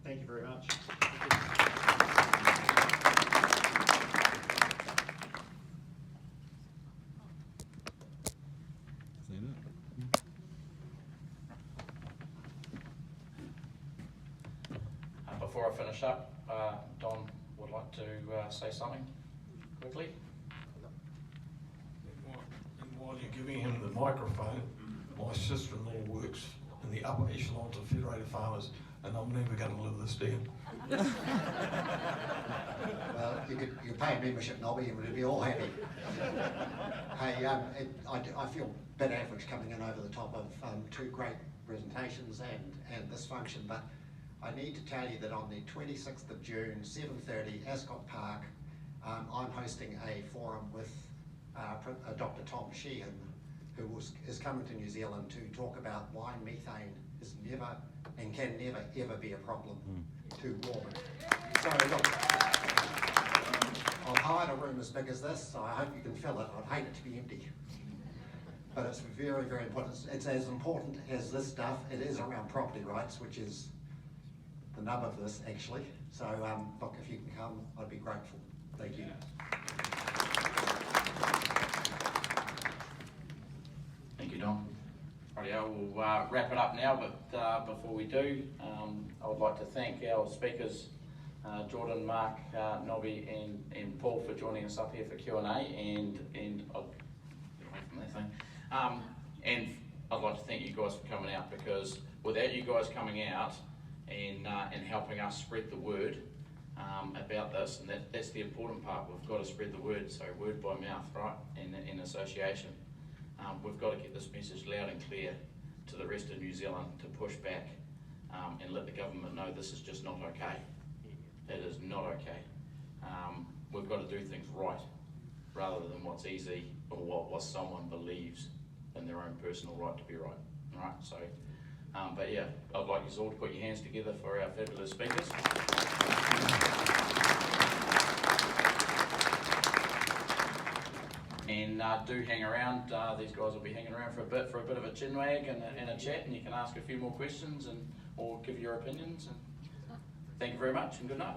Speaker 3: Thank you very much.
Speaker 1: Before I finish up, Don would like to say something quickly.
Speaker 4: And while you're giving him the microphone, my sister-in-law works in the upper echelons of Federated Farmers, and I'm never going to live this down.
Speaker 14: Well, you could pay a membership, Nobby, and we'd be all happy. Hey, I feel a bit average coming in over the top of two great presentations and this function, but I need to tell you that on the 26th of June, 7:30, Ascot Park, I'm hosting a forum with Dr. Tom Sheehan, who is coming to New Zealand to talk about why methane is never and can never ever be a problem to Warburg. So look, I've hired a room as big as this, so I hope you can fill it. I'd hate it to be empty. But it's very, very important. It's as important as this stuff. It is around property rights, which is the nub of this actually. So look, if you can come, I'd be grateful. Thank you.
Speaker 1: Thank you, Don. Rightio, we'll wrap it up now, but before we do, I would like to thank our speakers, Jordan, Mark, Nobby and Paul for joining us up here for Q&A, and I'll get away from that thing. And I'd like to thank you guys for coming out, because without you guys coming out and helping us spread the word about this, and that's the important part, we've got to spread the word, so word by mouth, right, in association. We've got to get this message loud and clear to the rest of New Zealand to push back and let the government know this is just not okay. It is not okay. We've got to do things right rather than what's easy or what someone believes in their own personal right to be right. Right? So, but yeah, I'd like you all to put your hands together for our fabulous speakers. And do hang around. These guys will be hanging around for a bit of a chinwag and a chat, and you can ask a few more questions or give your opinions. And thank you very much, and good night.